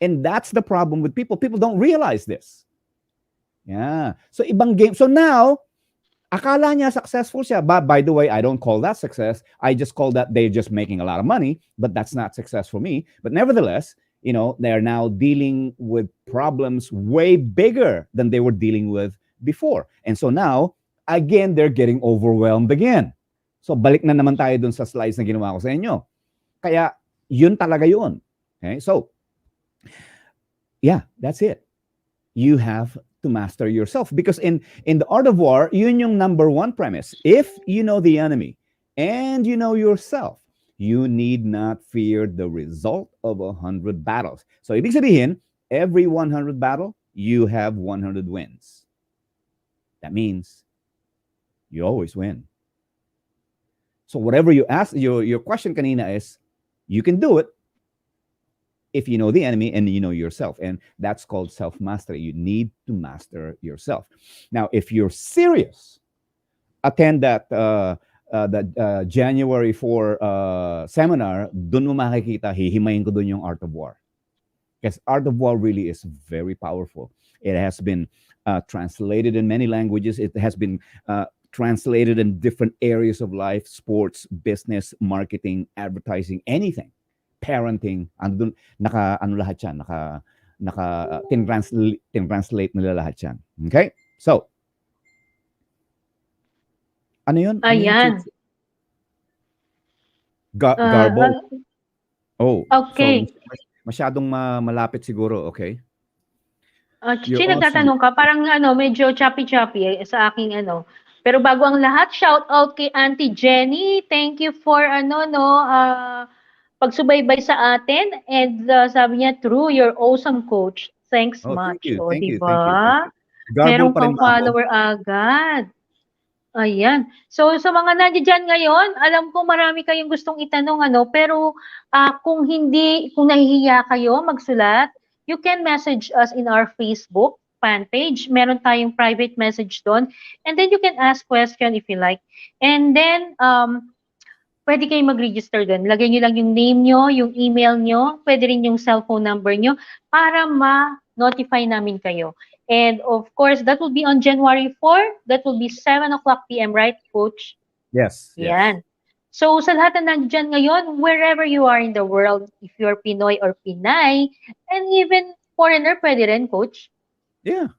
and that's the problem with people. People don't realize this. Yeah. So ibang game. So now, akala niya successful siya. But by the way, I don't call that success. I just call that they're just making a lot of money. But that's not success for me. But nevertheless, they're now dealing with problems way bigger than they were dealing with before. And so now, again, they're getting overwhelmed again. So balik na naman tayo dun sa slides na ginawa ko sa inyo. Kaya, yun talaga yun. Okay? So, yeah, that's it. You have to master yourself. Because in the art of war, yun yung number one premise. If you know the enemy and you know yourself, you need not fear the result of 100 battles. So, ibig sabihin, every 100 battle, you have 100 wins. That means you always win. So, whatever you ask, your question kanina is, you can do it if you know the enemy and you know yourself. And that's called self-mastery. You need to master yourself. Now, if you're serious, attend that January 4 seminar, dun mo makikita, hihimayin ko dun yung Art of War. Because Art of War really is very powerful. It has been translated in many languages. It has been translated in different areas of life: sports, business, marketing, advertising, anything. Parenting, andun, lahat yan, tin-translate nila lahat yan. Okay? So, ano yun? Ayan. Garbo. Okay. So, masyadong malapit siguro, okay? Kasi nagtatanong ka, parang medyo choppy-choppy sa aking Pero bago ang lahat, shout out kay Auntie Jenny. Thank you for pagsubaybay sa atin. And sabi niya, true, you're awesome coach. Thanks much. Thank you. Meron pang follower agad. Ayan. So, sa mga nandiyan ngayon, alam ko marami kayong gustong itanong, pero kung nahihiya kayo magsulat, you can message us in our Facebook fan page. Meron tayong private message doon. And then you can ask question if you like. And then, pwede kayong mag-register doon. Lagay nyo lang yung name nyo, yung email nyo, pwede rin yung cellphone number nyo para ma-notify namin kayo. And of course, that will be on January 4. That will be 7 o'clock p.m., right, Coach? Yes, yes. Yan. So, sa lahat na nandyan ngayon, wherever you are in the world, if you're Pinoy or Pinay, and even foreigner, pwede rin, Coach. Yeah.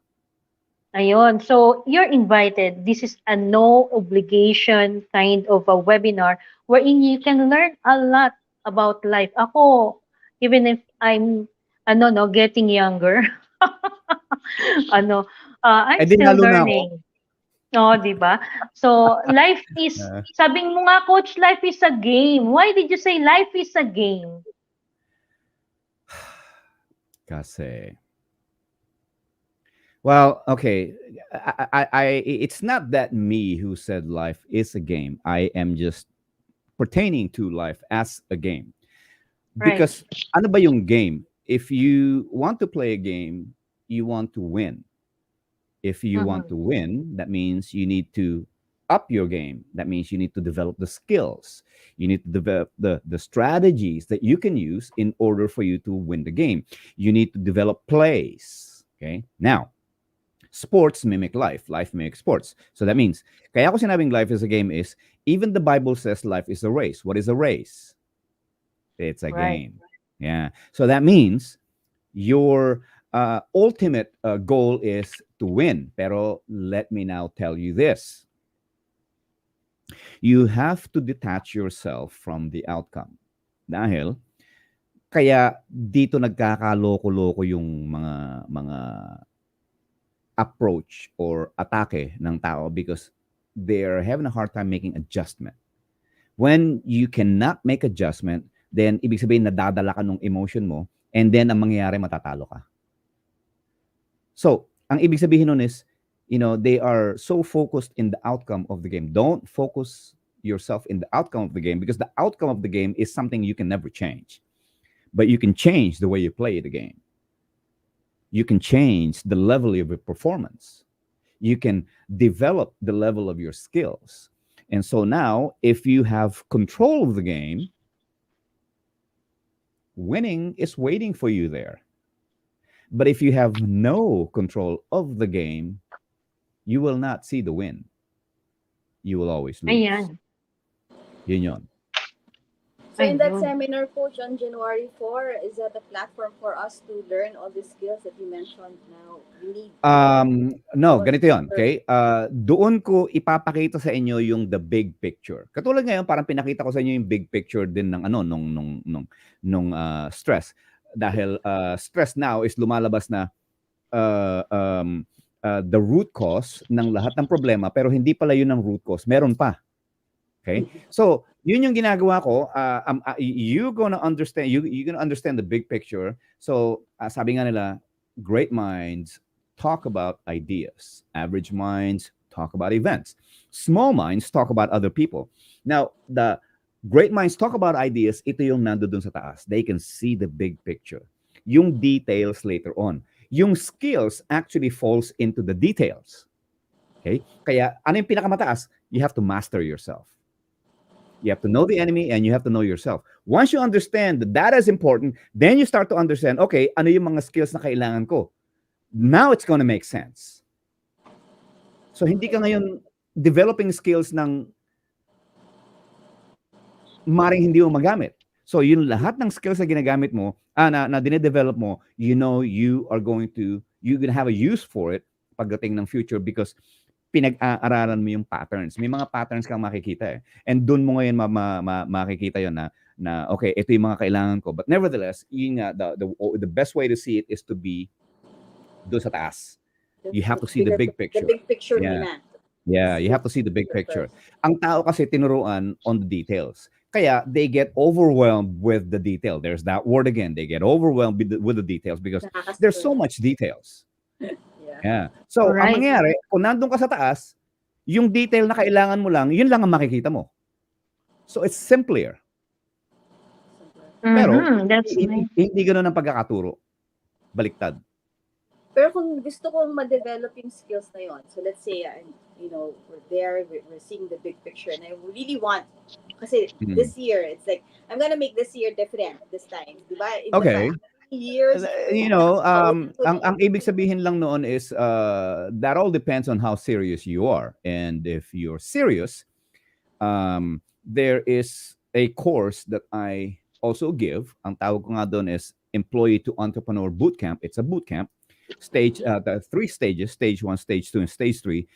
Ayun. So, you're invited. This is a no obligation kind of a webinar wherein you can learn a lot about life. Ako, even if I'm, getting younger, ano, I'm Eh di still lalo na ako. learning. Oo, di ba? So, life is, Ah, sabing mo nga, Coach, life is a game. Why did you say life is a game? Kasi, well, okay. It's not that me who said life is a game. I am just pertaining to life as a game. Right. Because ano ba yung game? If you want to play a game, you want to win. If you want to win, that means you need to up your game. That means you need to develop the skills. You need to develop the strategies that you can use in order for you to win the game. You need to develop plays. Okay? Now, sports mimic life. Life mimics sports. So that means, kaya ako sinabing life is a game is, even the Bible says life is a race. What is a race? It's a Right. game. Yeah. So that means your ultimate goal is to win. Pero let me now tell you this. You have to detach yourself from the outcome. Dahil, kaya dito nagkakaloko-loko yung mga approach or atake ng tao because they're having a hard time making adjustment. When you cannot make adjustment, then ibig sabihin nadadala ka ng emotion mo and then ang mangyayari matatalo ka. So, ang ibig sabihin nun is, they are so focused in the outcome of the game. Don't focus yourself in the outcome of the game because the outcome of the game is something you can never change. But you can change the way you play the game. You can change the level of your performance. You can develop the level of your skills. And so now, if you have control of the game, winning is waiting for you there. But if you have no control of the game, you will not see the win. You will always lose. Ayan. Yun. So in that Ayun. seminar, Coach, on January 4, is that a platform for us to learn all the skills that you mentioned now? We need No, ganito yun. Okay? Doon ko ipapakita sa inyo yung the big picture. Katulad ngayon, parang pinakita ko sa inyo yung big picture din ng nung stress. Dahil stress now is lumalabas na the root cause ng lahat ng problema, pero hindi pala yun ang root cause. Meron pa. Okay? So, yun yung ginagawa ko. You're gonna understand the big picture. So, sabi nga nila, great minds talk about ideas. Average minds talk about events. Small minds talk about other people. Now, the great minds talk about ideas, ito yung nandoon sa taas. They can see the big picture. Yung details later on. Yung skills actually falls into the details. Okay? Kaya, ano yung pinakamataas? You have to master yourself. You have to know the enemy and you have to know yourself. Once you understand that that is important, then you start to understand, okay, ano yung mga skills na kailangan ko? Now it's gonna make sense. So, hindi ka ngayon developing skills ng maring hindi mo magamit. So, yung lahat ng skills na ginagamit mo, na dinedevelop mo, you're gonna have a use for it pagdating ng future because pinag-aaralan mo yung patterns. May mga patterns kang makikita eh. And doon mo ngayon makikita yun na okay, ito yung mga kailangan ko. But nevertheless, yun nga, the best way to see it is to be doon sa taas. You have to see the big picture. The big picture Yeah. nila. Yeah, you have to see the big picture. Ang tao kasi tinuruan on the details. Kaya they get overwhelmed with the detail. There's that word again. They get overwhelmed with the details because there's so much details. Yeah. So, Right. ang mangyayari, kung nandun ka sa taas, yung detail na kailangan mo lang, yun lang ang makikita mo. So, it's simpler. Pero, That's nice. hindi ganun ang pagkakaturo. Baliktad. Pero kung gusto ko ma-develop yung skills na yon, so let's say, we're there, we're seeing the big picture, and I really want, kasi this year, it's like, I'm gonna make this year different this time. Diba? Okay. years. You know, ang ibig sabihin lang noon is that all depends on how serious you are. And if you're serious, there is a course that I also give. Ang tawag ko nga doon is Employee to Entrepreneur Bootcamp. It's a bootcamp. The 3 stages, stage 1, stage 2, and stage 3.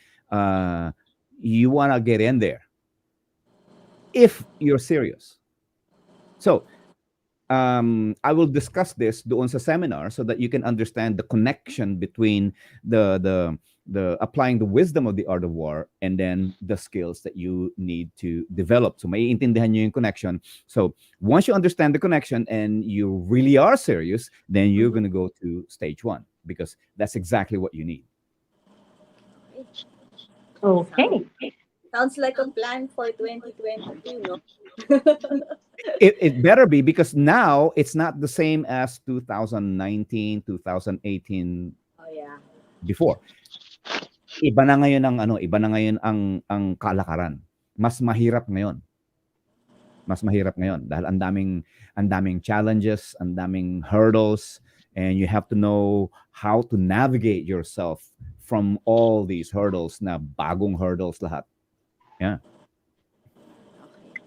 You want to get in there if you're serious. So, I will discuss this doon sa seminar so that you can understand the connection between the applying the wisdom of the art of war and then the skills that you need to develop. So maiintindihan nyo yung connection. So once you understand the connection and you really are serious, then you're going to go to stage 1 because that's exactly what you need. Okay. Sounds like a plan for 2022, no? It better be, because now it's not the same as 2019, 2018 Oh yeah. before. Iba na ngayon ang kalakaran. Mas mahirap ngayon. Dahil ang daming challenges, ang daming hurdles, and you have to know how to navigate yourself from all these hurdles na bagong hurdles lahat. Yeah.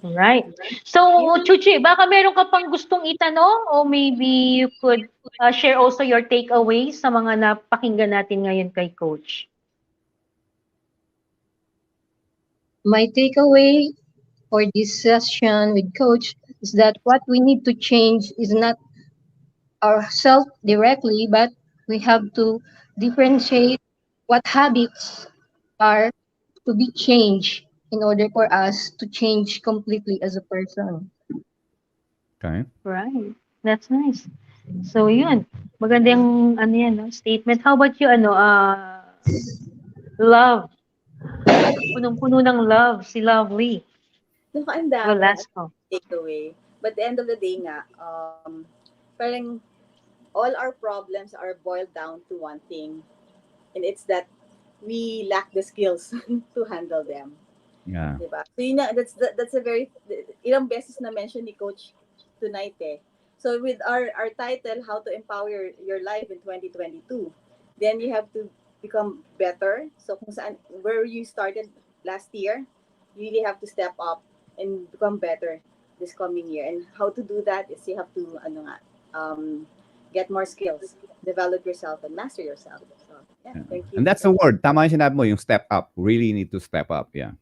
Right. So, Chuchi, baka meron ka pang gustong itanong o maybe you could share also your takeaways sa mga napakinggan natin ngayon kay Coach. My takeaway for this session with Coach is that what we need to change is not ourselves directly, but we have to differentiate what habits are to be changed in order for us to change completely as a person. Okay. Right. That's nice. So, yun. Magandang statement. How about you, love? Punong-puno ng love, si Lovely. Ang dami Velasco. takeaway. But at the end of the day nga, parang all our problems are boiled down to one thing. And it's that we lack the skills to handle them. Yeah. Diba? So yun na, that's a very, ilang beses na mention ni Coach tonight eh. So with our title, How to Empower Your Life in 2022, then you have to become better. So kung saan, where you started last year, you really have to step up and become better this coming year. And how to do that is you have to get more skills, develop yourself, and master yourself. So yeah, thank you. And that's the word. Tama yung sinabi mo, yung step up. Really need to step up. Yeah.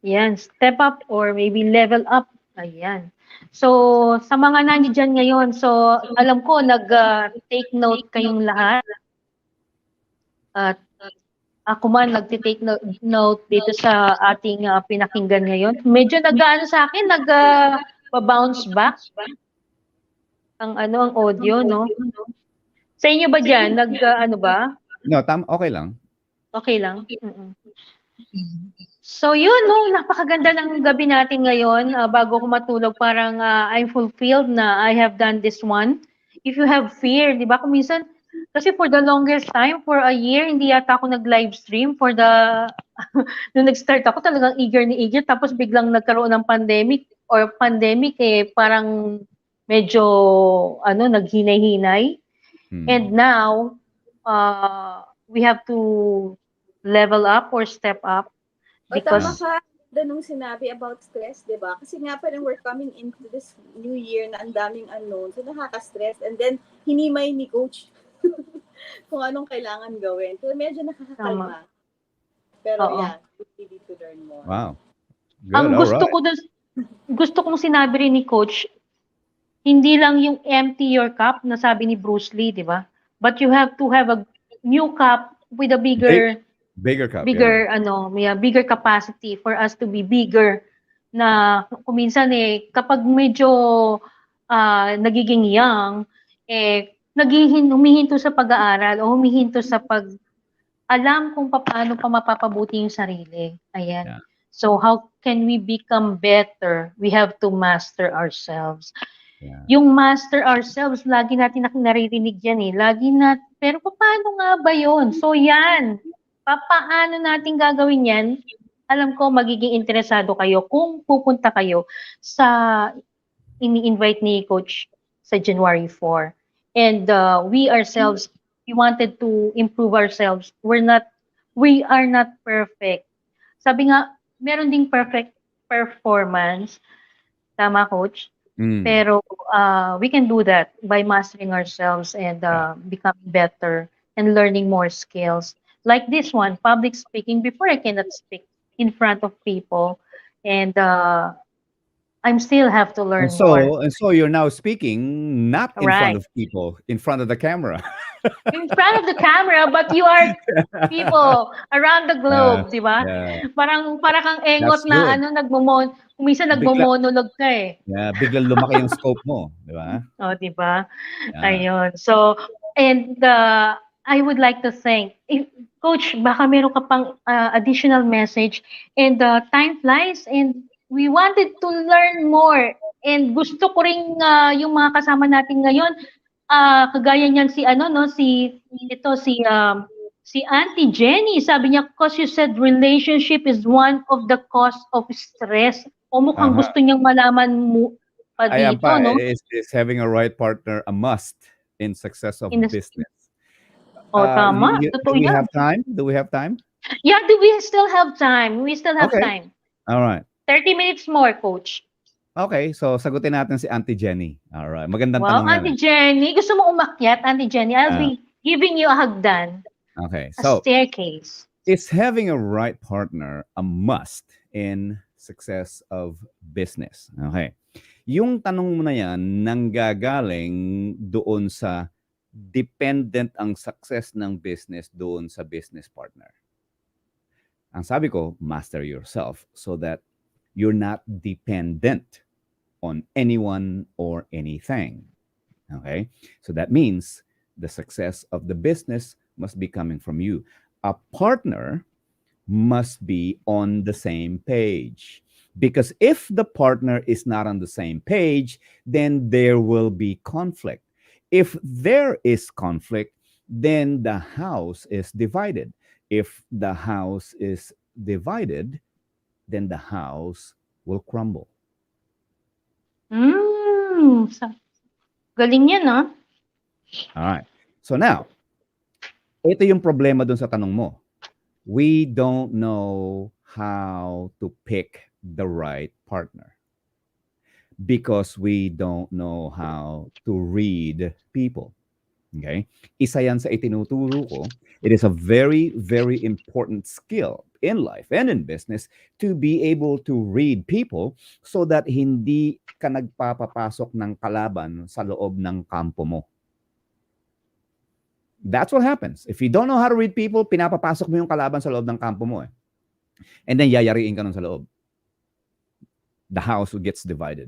Yan, step up or maybe level up. Ayan. So, sa mga nandiyan ngayon, so alam ko nag-take note kayong lahat. At ako man nagti-take note dito sa ating pinakinggan ngayon. Medyo nag-ano sa akin, nag-bounce back ang audio, no? Sa inyo ba diyan ba? No, okay lang. Okay lang. So yun, no, napakaganda ng gabi natin ngayon. Bago ko matulog, parang I'm fulfilled na I have done this one. If you have fear, di ba? Kung minsan, kasi for the longest time, for a year, hindi yata ako nag-live stream. Nung nag-start ako, talagang eager. Tapos biglang nagkaroon ng pandemic, parang medyo, naghinay-hinay. And now, we have to level up or step up. Because tama ka nung sinabi about stress, di ba? Kasi nga parang we're coming into this new year na ang daming unknown. So nakaka-stress. And then, hinimay ni Coach kung anong kailangan gawin. So medyo nakakakalma. Pero yeah, we need to learn more. Wow. Good, ang gusto kong sinabi rin ni Coach, hindi lang yung empty your cup na sabi ni Bruce Lee, di ba? But you have to have a new cup with a bigger cup, bigger capacity for us to be bigger. Na kung minsan kapag medyo nagiging young, humihinto sa pag-aaral o humihinto sa alam kung paano pa mapapabuti yung sarili. Ayan. Yeah. So how can we become better? We have to master ourselves. Yeah. Yung master ourselves, lagi natin naririnig yan pero paano nga ba yun? So yan, paano natin gagawin yan? Alam ko magiging interesado kayo kung pupunta kayo sa ini-invite ni Coach sa January 4. And we ourselves, we wanted to improve ourselves. We are not perfect. Sabi nga, meron ding perfect performance. Tama, Coach? Mm. Pero we can do that by mastering ourselves and becoming better and learning more skills. Like this one, public speaking. Before I cannot speak in front of people, and I'm still have to learn more. And so you're now speaking not in front Right. of people, in front of the camera. In front of the camera, but you are people around the Yeah, globe, di ba? yeah. Para kang engot That's na good. minsan Bigla, nagmo-monologue ka eh. yeah, biglang lumaki yung scope mo, di ba? Oh, di ba? Yeah. Ayun. So, and I would like to thank, Coach, baka meron ka pang additional message. And time flies and we wanted to learn more. And gusto ko rin yung mga kasama natin ngayon, kagaya niyan si ano no, si Auntie Jenny. Sabi niya, cause you said relationship is one of the cause of stress. O mukhang Uh-huh. gusto niyang malaman mo pa Ayan dito, pa, no? is having a right partner a must in success of In the business. tama. Do Totoo we yan. have time? Do we have time? Yeah, do we still have time? We still have Okay. time. All right. 30 minutes more, Coach. Okay, so sagutin natin si Auntie Jenny. All right. Magandang Wow, tanong yan. Auntie Jenny. Gusto mo umakyat, Auntie Jenny? I'll Ah. be giving you a hagdan, Okay. a So, staircase. is having a right partner a must in success of business? Okay. Yung tanong mo na yan, nanggagaling doon sa dependent ang success ng business doon sa business partner. Ang sabi ko, master yourself so that you're not dependent on anyone or anything. Okay? So that means the success of the business must be coming from you. A partner must be on the same page. Because if the partner is not on the same page, then there will be conflict. If there is conflict, then the house is divided. If the house is divided, then the house will crumble. Galing yan, ha? All right. So now, ito yung problema dun sa tanong mo. We don't know how to pick the right partner because we don't know how to read people. Okay? Isa yan sa itinuturo ko. It is a very, very important skill in life and in business to be able to read people so that hindi ka nagpapapasok ng kalaban sa loob ng kampo mo. That's what happens. If you don't know how to read people, pinapapasok mo yung kalaban sa loob ng kampo mo. And then yayariin ka nun sa loob. The house gets divided.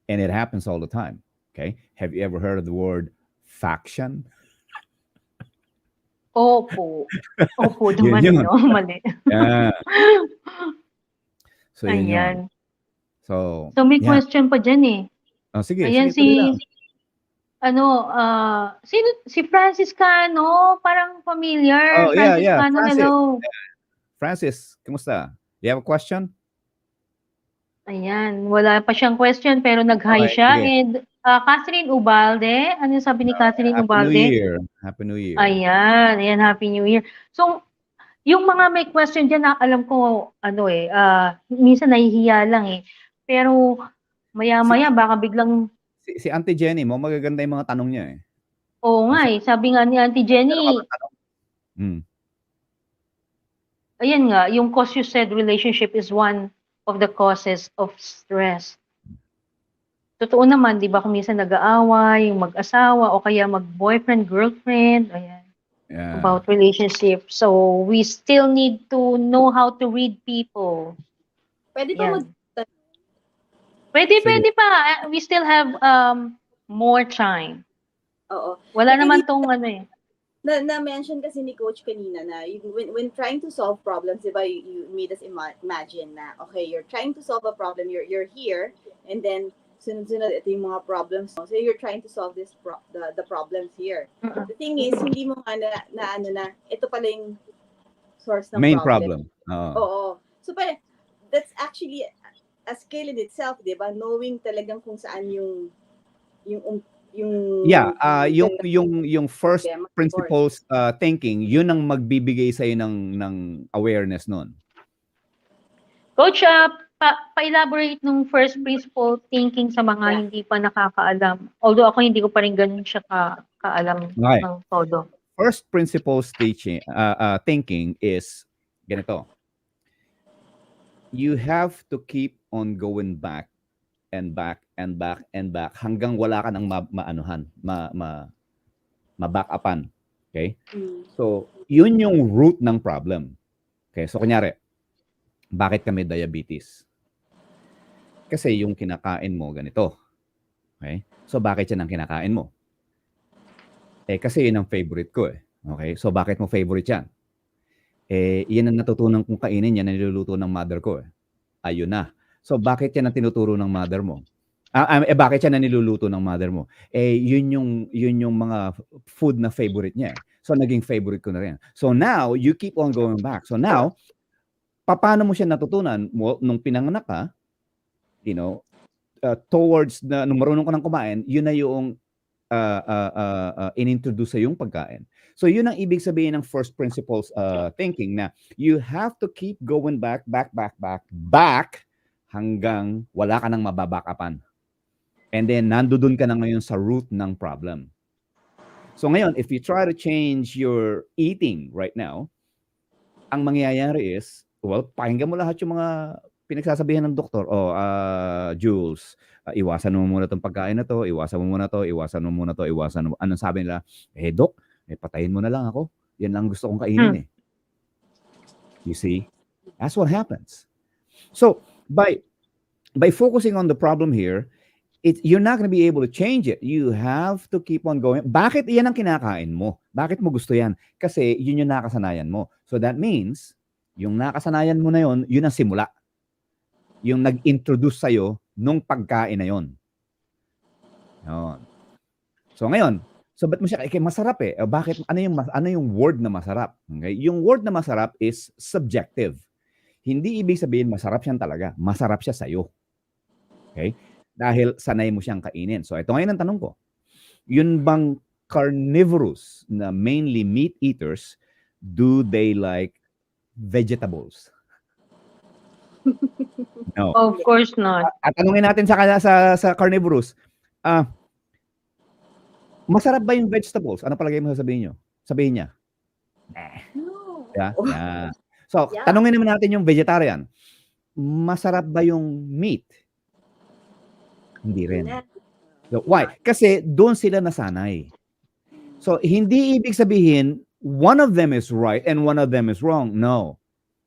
And it happens all the time. Okay? Have you ever heard of the word faction? Opo. Opo, Yun naman, yun. no? Mali. Yeah. So yun yun. Ayan. So So may yeah. question pa dyan eh. Oh, sige, Ayan sige, tuloy lang. Si Francis Cano, parang familiar. Oh, yeah, Francis yeah. Cano, Francis. hello. Francis, kumusta? You have a question? Ayan, wala pa siyang question pero nag-hi Okay, siya. sige. And Catherine Ubalde, ano yung sabi ni Catherine Happy New Ubalde? Year. Happy New Year. Ayan, Happy New Year. So, yung mga may question dyan, na alam ko, minsan nahihiya lang eh. Pero, maya-maya, baka biglang, Si Auntie Jenny mo, magaganda yung mga tanong niya eh. oo nga eh, sabi nga ni Auntie Meron ka Jenny, ba tanong? ayan nga, yung cause you said relationship is one of the causes of stress. Totoo naman, di ba, kung minsan nag-aaway, yung mag-asawa, o kaya mag-boyfriend, girlfriend, ayan, Yeah. about relationship. So, we still need to know how to read people. Pwede pa Yan. Pwede pa. We still have more time. Oo. Wala Kasi naman tong ano eh. Na-mention kasi ni Coach kanina na when trying to solve problems, diba, you made us imagine na, okay, you're trying to solve a problem, you're here, and then sunod-sunod ito yung mga problems mo. So you're trying to solve the problems here. The thing is, hindi mo nga na ito pala yung source ng Main problem. Oo. So that's actually a skill in itself, di ba? Knowing talagang kung saan yung Yeah, reason yung first problema, of course. principles thinking, yun ang magbibigay sa ng awareness nun. Coach, pa-elaborate nung first principle thinking sa mga Yeah. hindi pa nakakaalam. Although ako hindi ko pa rin ganun siya kaalam Okay. ng todo. First principles thinking is ganito. You have to keep on going back and back and back and back hanggang wala ka nang ma-back upan. Okay? So, yun yung root ng problem. Okay? So, kunyari, bakit kami diabetes? Kasi yung kinakain mo ganito. Okay? So, bakit yan ang kinakain mo? Kasi yun ang favorite ko eh. Okay? So, bakit mo favorite yan? Yan ang natutunan kong kainin, yan ang niluluto ng mother ko eh. Ayun na. So, bakit yan ang tinuturo ng mother mo? Bakit yan ang niluluto ng mother mo? Yun yung mga food na favorite niya eh. So, naging favorite ko na rin. So, now, you keep on going back. So, now, paano mo siya natutunan? Nung pinanganak ka, towards nung marunong ka nang kumain, yun na yung inintroduce sa yung pagkain. So yun ang ibig sabihin ng first principles thinking na you have to keep going back hanggang wala ka nang mababakapan. And then nandoon ka na ngayon sa root ng problem. So ngayon, if you try to change your eating right now, ang mangyayari is, pakinggan mo lahat yung mga pinagsasabihan ng doktor. Jules, iwasan mo muna itong pagkain na to, iwasan mo muna to, iwasan mo muna to, iwasan mo. Anong sabi nila? Doc, patayin mo na lang ako. Yan lang gusto kong kainin eh. You see? That's what happens. So, by focusing on the problem here, you're not going to be able to change it. You have to keep on going. Bakit yan ang kinakain mo? Bakit mo gusto yan? Kasi yun yung nakasanayan mo. So that means, yung nakasanayan mo na yun, yun ang simula. Yung nag-introduce sa'yo nung pagkain na yun. Yun. So ngayon, so ba't mo siya, masarap eh. Bakit, ano yung word na masarap? Okay? Yung word na masarap is subjective. Hindi ibig sabihin masarap siyang talaga. Masarap siya sa'yo. Okay? Dahil sanay mo siyang kainin. So ito ngayon ang tanong ko. Yun bang carnivorous na mainly meat eaters, do they like vegetables? No. Of course not. At tanungin natin sa carnivorous, masarap ba yung vegetables? Ano palagay mo sasabihin nyo? Sabihin niya. No. Yeah. So, Yeah. tanungin naman natin yung vegetarian. Masarap ba yung meat? Hindi rin. So, why? Kasi doon sila nasanay. So, hindi ibig sabihin, one of them is right and one of them is wrong. No.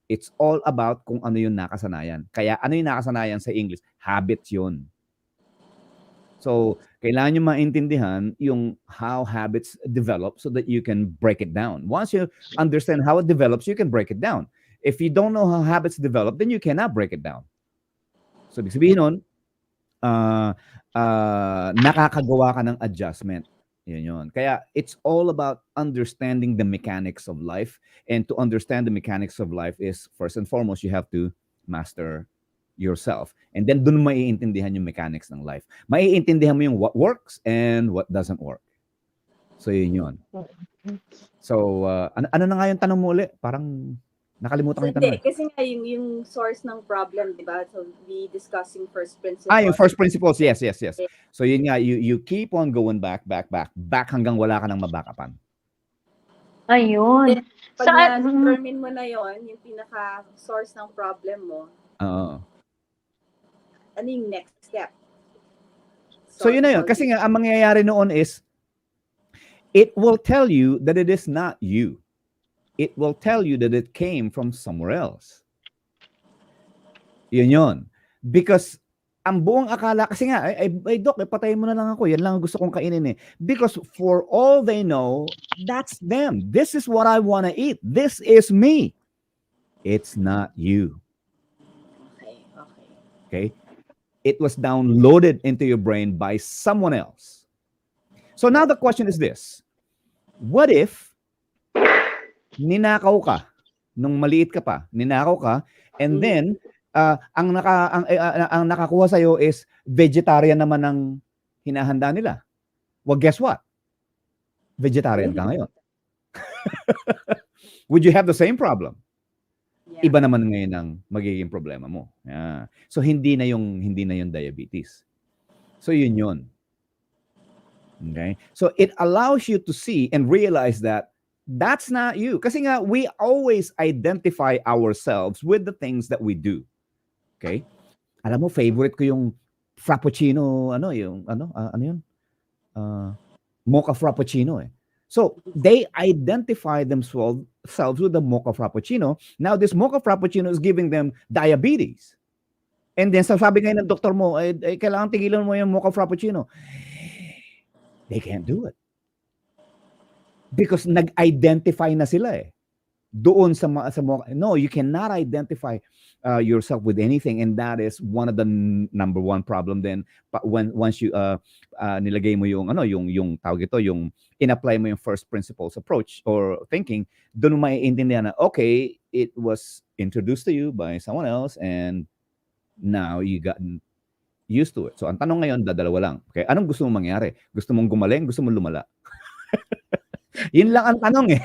It's all about kung ano yung nakasanayan. Kaya ano yung nakasanayan sa English? Habits yun. So, kailangan nyo maintindihan yung how habits develop so that you can break it down. Once you understand how it develops, you can break it down. If you don't know how habits develop, then you cannot break it down. So, ibig sabihin nun, nakakagawa ka ng adjustment. Yun. Kaya it's all about understanding the mechanics of life. And to understand the mechanics of life is, first and foremost, you have to master yourself. And then dun maiintindihan yung mechanics ng life. Maiintindihan mo yung what works and what doesn't work. So yun. So, ano na nga yung tanong mo ulit? Parang nakalimutan ko yung tanong. Kasi nga yung source ng problem, di ba? So we discussing first principles. Yung first principles, yes. So yun nga, you keep on going back hanggang wala ka nang mabakapan. Ayun. Pag na-determine mo na yon, yung pinaka-source ng problem mo, ano yung next step? So yun na yun. Kasi nga, ang mangyayari noon is, it will tell you that it is not you. It will tell you that it came from somewhere else. Yun. Because ang buong akala, kasi nga, ay Doc, patayin mo na lang ako. Yan lang ang gusto kong kainin eh. Because for all they know, that's them. This is what I want to eat. This is me. It's not you. Okay? It was downloaded into your brain by someone else. So now the question is this. What if ninakaw ka nung maliit ka pa, ninakaw ka, and then ang nakakuha sa iyo is vegetarian naman ang hinahanda nila. Well, guess what? Vegetarian ka ngayon. Would you have the same problem? Yeah. Iba naman ngayon ang magiging problema mo. Yeah. So hindi na yung diabetes. So yun. Okay? So it allows you to see and realize that that's not you. Kasi nga we always identify ourselves with the things that we do. Okay? Alam mo, favorite ko yung frappuccino, ano yun? Mocha frappuccino eh. So they identify themselves with the mocha frappuccino. Now this mocha frappuccino is giving them diabetes. And then sabi ngayon ng doktor mo, kailangan tigilan mo yung mocha frappuccino. They can't do it. Because nag-identify na sila eh. Doon sa mocha. No, you cannot identify yourself with anything, and that is one of the number one problem then once you nilagay mo yung tawag ito, yung in-apply mo yung first principles approach or thinking, doon mo maiintindihan na okay, it was introduced to you by someone else and now you gotten used to it. So ang tanong ngayon, dadalawa lang. Okay, anong gusto mong mangyari? Gusto mong gumaling? Gusto mong lumala? Yun lang ang tanong eh.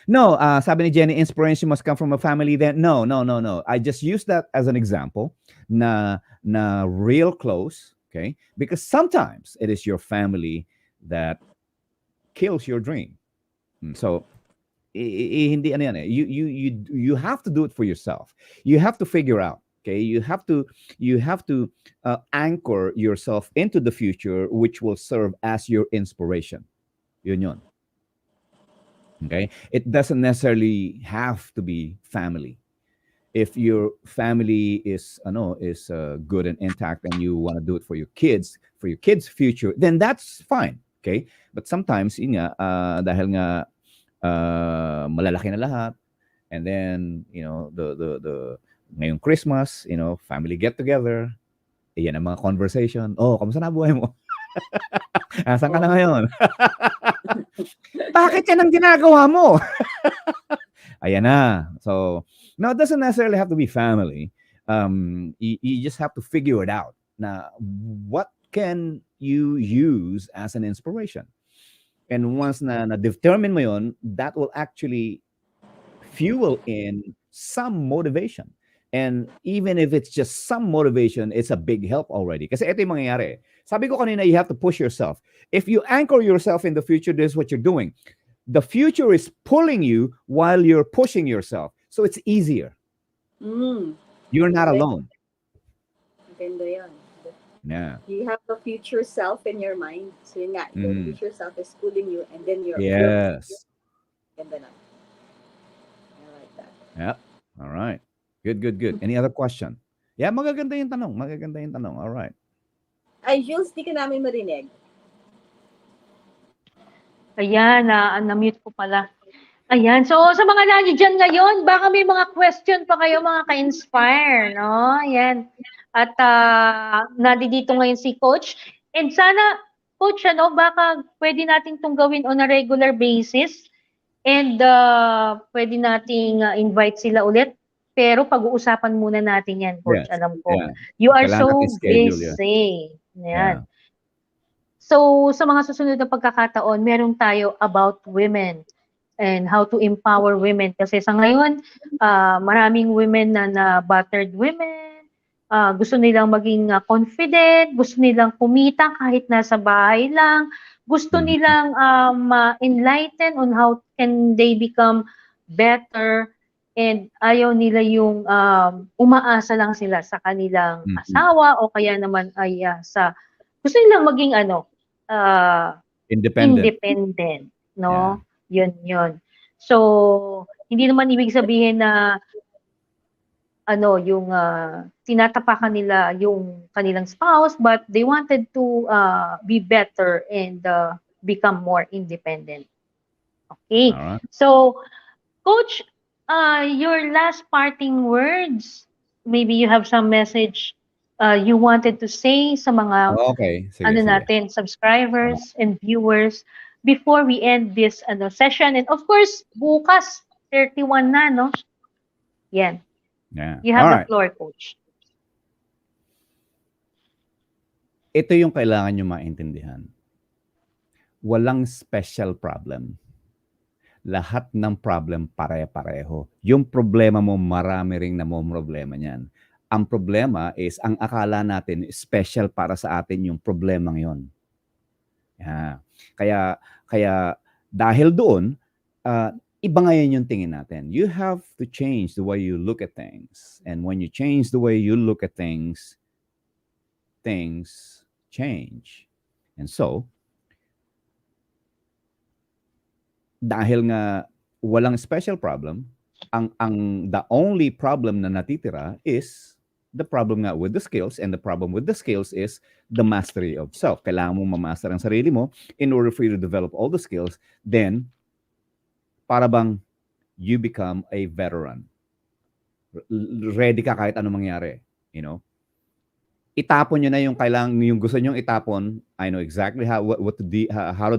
No, sabi ni Jenny, inspiration must come from a family then. No. I just use that as an example na real close, okay? Because sometimes it is your family that kills your dream. So hindi ano yan eh. You have to do it for yourself. You have to figure out, okay? You have to anchor yourself into the future, which will serve as your inspiration. Yun. Okay, it doesn't necessarily have to be family. If your family is good and intact and you want to do it for your kids' future, then that's fine. Okay, but sometimes dahil nga malalaki na lahat, and then the ngayong Christmas, family get together, yan ang mga conversation. Oh, kamusta na buhay mo? Asan ka na ngayon? Bakit yan ang ginagawa mo? Ayan na. So, no, it doesn't necessarily have to be family. You just have to figure it out. Now, what can you use as an inspiration? And once na determine mo yun, that will actually fuel in some motivation. And even if it's just some motivation, it's a big help already. Kasi ito yung mangyayari. Sabi ko kanina, you have to push yourself. If you anchor yourself in the future, this is what you're doing. The future is pulling you while you're pushing yourself. So it's easier. You're not alone. Maganda yan. Yeah. You have the future self in your mind. So yun nga, the future self is pulling you and then you're... Yes. Ganda na. I like that. Yep. All right. Good. Any other question? Yeah, magaganda yung tanong. All right. Ay, Jules, di ka namin marinig. Ayan, na-mute ko pala. Ayan, so sa mga nandiyan ngayon, baka may mga question pa kayo, mga ka-inspire, no? Ayan. At nandito ngayon si Coach. And sana, Coach, baka pwede natin itong gawin on a regular basis. And pwede nating invite sila ulit. Pero pag-uusapan muna natin yan, Coach. Yes. Alam ko. Yeah. You are Kailangan so natin schedule, busy. Yeah. Yan. So, sa mga susunod na pagkakataon, meron tayo about women and how to empower women. Kasi sa ngayon, maraming women na battered women, gusto nilang maging confident, gusto nilang kumita kahit nasa bahay lang, gusto nilang enlighten on how can they become better, and ayaw nila yung umaasa lang sila sa kanilang asawa o kaya naman ay gusto nilang maging independent, no? Yeah. Yun. So, hindi naman ibig sabihin na yung tinatapakan nila yung kanilang spouse, but they wanted to be better and become more independent. Okay. All right. So, Coach, your last parting words, maybe you have some message you wanted to say sa mga Okay. Sige. natin, subscribers and viewers before we end this session. And of course, bukas 31 na, no? Yan. Yeah. You have All the right. floor, Coach. ito yung kailangan nyo maintindihan. Walang special problem. Lahat ng problem pare-pareho. Yung problema mo, marami ring problema niyan. Ang problema is, ang akala natin special para sa atin yung problemang yon. Yeah. Kaya dahil doon, iba ngayon yung tingin natin. You have to change the way you look at things. And when you change the way you look at things, things change. And so, dahil nga walang special problem, the only problem na natitira is the problem nga with the skills, and the problem with the skills is the mastery of self. Kailangan mo ma-master ang sarili mo in order for you to develop all the skills. Then, para bang you become a veteran. Ready ka kahit anong mangyari, you know? Itapon nyo na yung yung gusto nyong itapon. I know exactly how to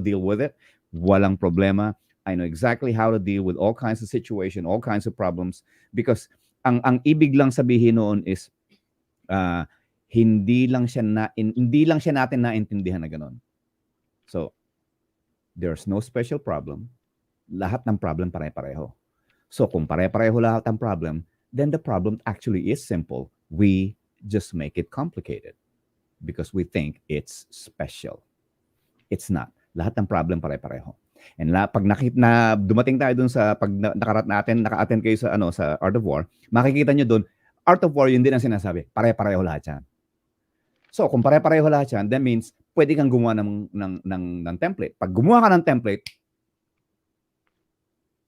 deal with it. Walang problema. I know exactly how to deal with all kinds of situation, all kinds of problems, because ang ibig lang sabihin noon is hindi lang siya natin naintindihan na ganoon. So, there's no special problem. Lahat ng problem pare-pareho. So, kung pare-pareho lahat ng problem, then the problem actually is simple. We just make it complicated because we think it's special. It's not. Lahat ng problem pare-pareho. And pag dumating tayo dun sa pag naka-attend kayo sa sa Art of War, makikita nyo dun, Art of War, yun din ang sinasabi. Pare-pareho lahat yan. So, kung pare-pareho lahat yan, that means pwede kang gumawa ng template. Pag gumawa ka ng template,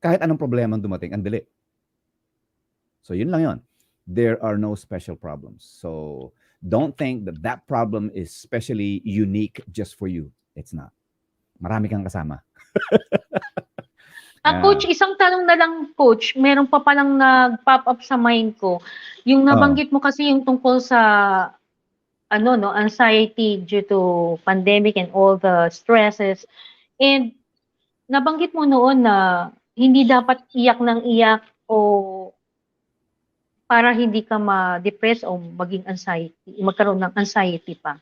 kahit anong problema dumating, ang dali. So, yun lang yun. There are no special problems. So, don't think that problem is specially unique just for you. It's not. Marami kang kasama. Coach, isang tanong na lang, Coach. Meron pa palang nag-pop up sa mind ko. Yung nabanggit mo kasi yung tungkol sa anxiety due to pandemic and all the stresses. And nabanggit mo noon na hindi dapat iyak ng iyak o para hindi ka ma-depress o magkaroon ng anxiety pa.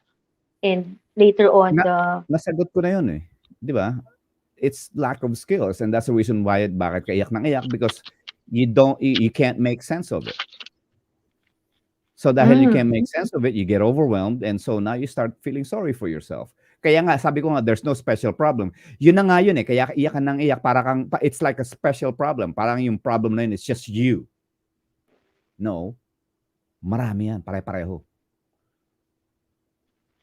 And later on, nasagot ko na yun eh. Di ba? It's lack of skills, and that's the reason why bakit ka iyak ng iyak, because you can't make sense of it. So dahil you can't make sense of it, you get overwhelmed, and so now you start feeling sorry for yourself. Kaya nga, sabi ko nga, there's no special problem. Yun na nga yun eh. Kaya iyak ka ng iyak, it's like a special problem. Parang yung problem na yun is just you. No. Marami yan. Pare-pareho.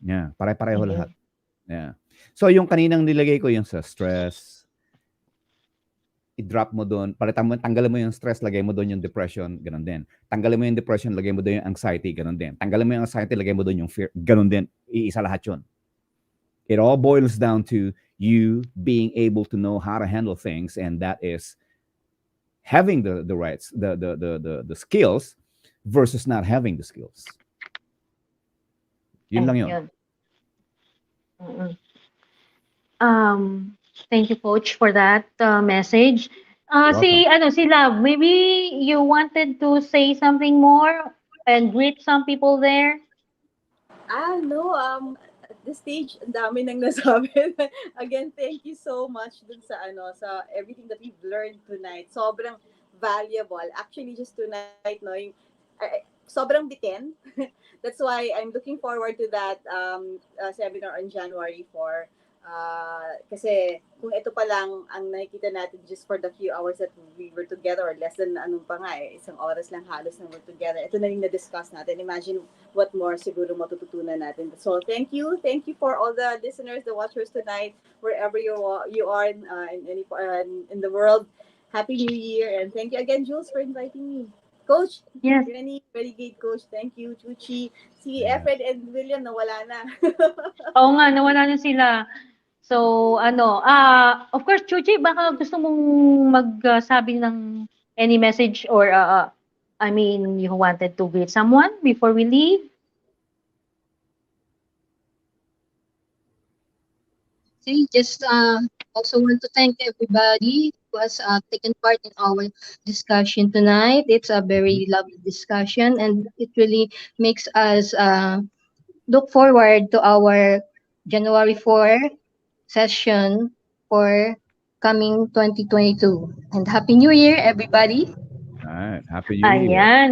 Yeah. Pare-pareho lahat. Yeah. So yung kaninang nilagay ko yung sa stress, i-drop mo doon, tanggalin mo yung stress, lagay mo doon yung depression, ganun din. Tanggalin mo yung depression, lagay mo doon yung anxiety, ganun din. Tanggalin mo yung anxiety, lagay mo doon yung fear, ganun din. Iisa lahat yun. It all boils down to you being able to know how to handle things, and that is having the rights, the skills versus not having the skills. Yun lang yun. Thank you, Coach, for that message. Si Love, maybe you wanted to say something more and greet some people there? No, at this stage, ang dami nang nasabi. Again, thank you so much dun sa sa everything that we've learned tonight. Sobrang valuable. Actually, just tonight, sobrang bitin. That's why I'm looking forward to that seminar on January 4. Kasi kung ito pa lang ang nakikita natin just for the few hours that we were together, or less than isang oras lang halos na we're together, ito na rin na-discuss natin. Imagine what more siguro matututunan natin. So thank you for all the listeners, the watchers tonight, wherever you are in the world. Happy New Year, and thank you again, Jules, for inviting me. Coach, yes. Renie Gade, Coach, thank you. Chuchi, si Efred and William nawala na. Oo nga, nawala na sila. So, of course, Chuchi, baka gusto mong magsabi ng any message or, you wanted to greet someone before we leave? Okay, just also want to thank everybody who has taken part in our discussion tonight. It's a very lovely discussion, and it really makes us look forward to our January 4 session for coming 2022. And Happy New Year, everybody. All right. Happy New Year. Ayan.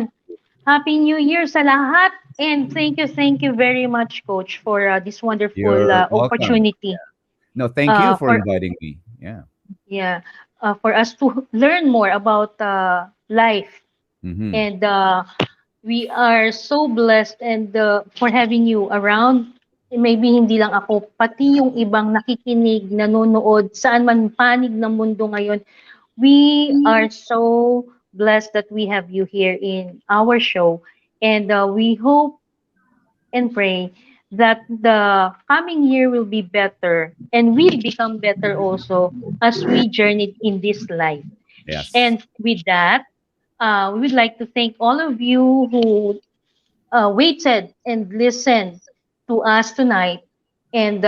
Happy New Year sa lahat. And thank you very much, Coach, for this wonderful You're welcome. opportunity. No, thank you for For inviting me. Yeah. yeah, for us to learn more about life. Mm-hmm. And we are so blessed and for having you around. Maybe hindi lang ako, pati yung ibang nakikinig, nanonood, saan man panig ng mundo ngayon. We are so blessed that we have you here in our show. And we hope and pray that the coming year will be better and we become better also as we journeyed in this life. Yes. And with that, we would like to thank all of you who waited and listened to us tonight. And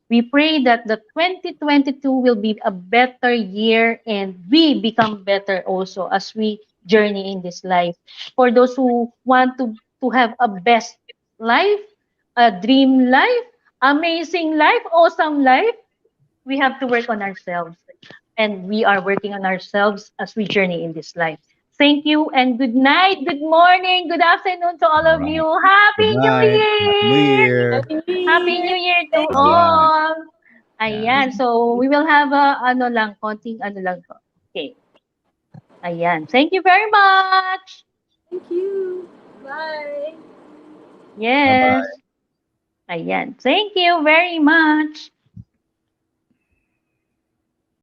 we pray that the 2022 will be a better year and we become better also as we journey in this life. For those who want to have a best life, a dream life, amazing life, awesome life, we have to work on ourselves. And we are working on ourselves as we journey in this life. Thank you and good night, good morning, good afternoon to all All of right. you. Good Happy New night. Happy New Year! Year. Happy New Year to Thank All right. all! Yeah. Ayan, so we will have a ano lang, konting ano lang to. Okay. Ayan, thank you very much! Thank you. Bye. Bye bye. Yes. Ayan, thank you very much!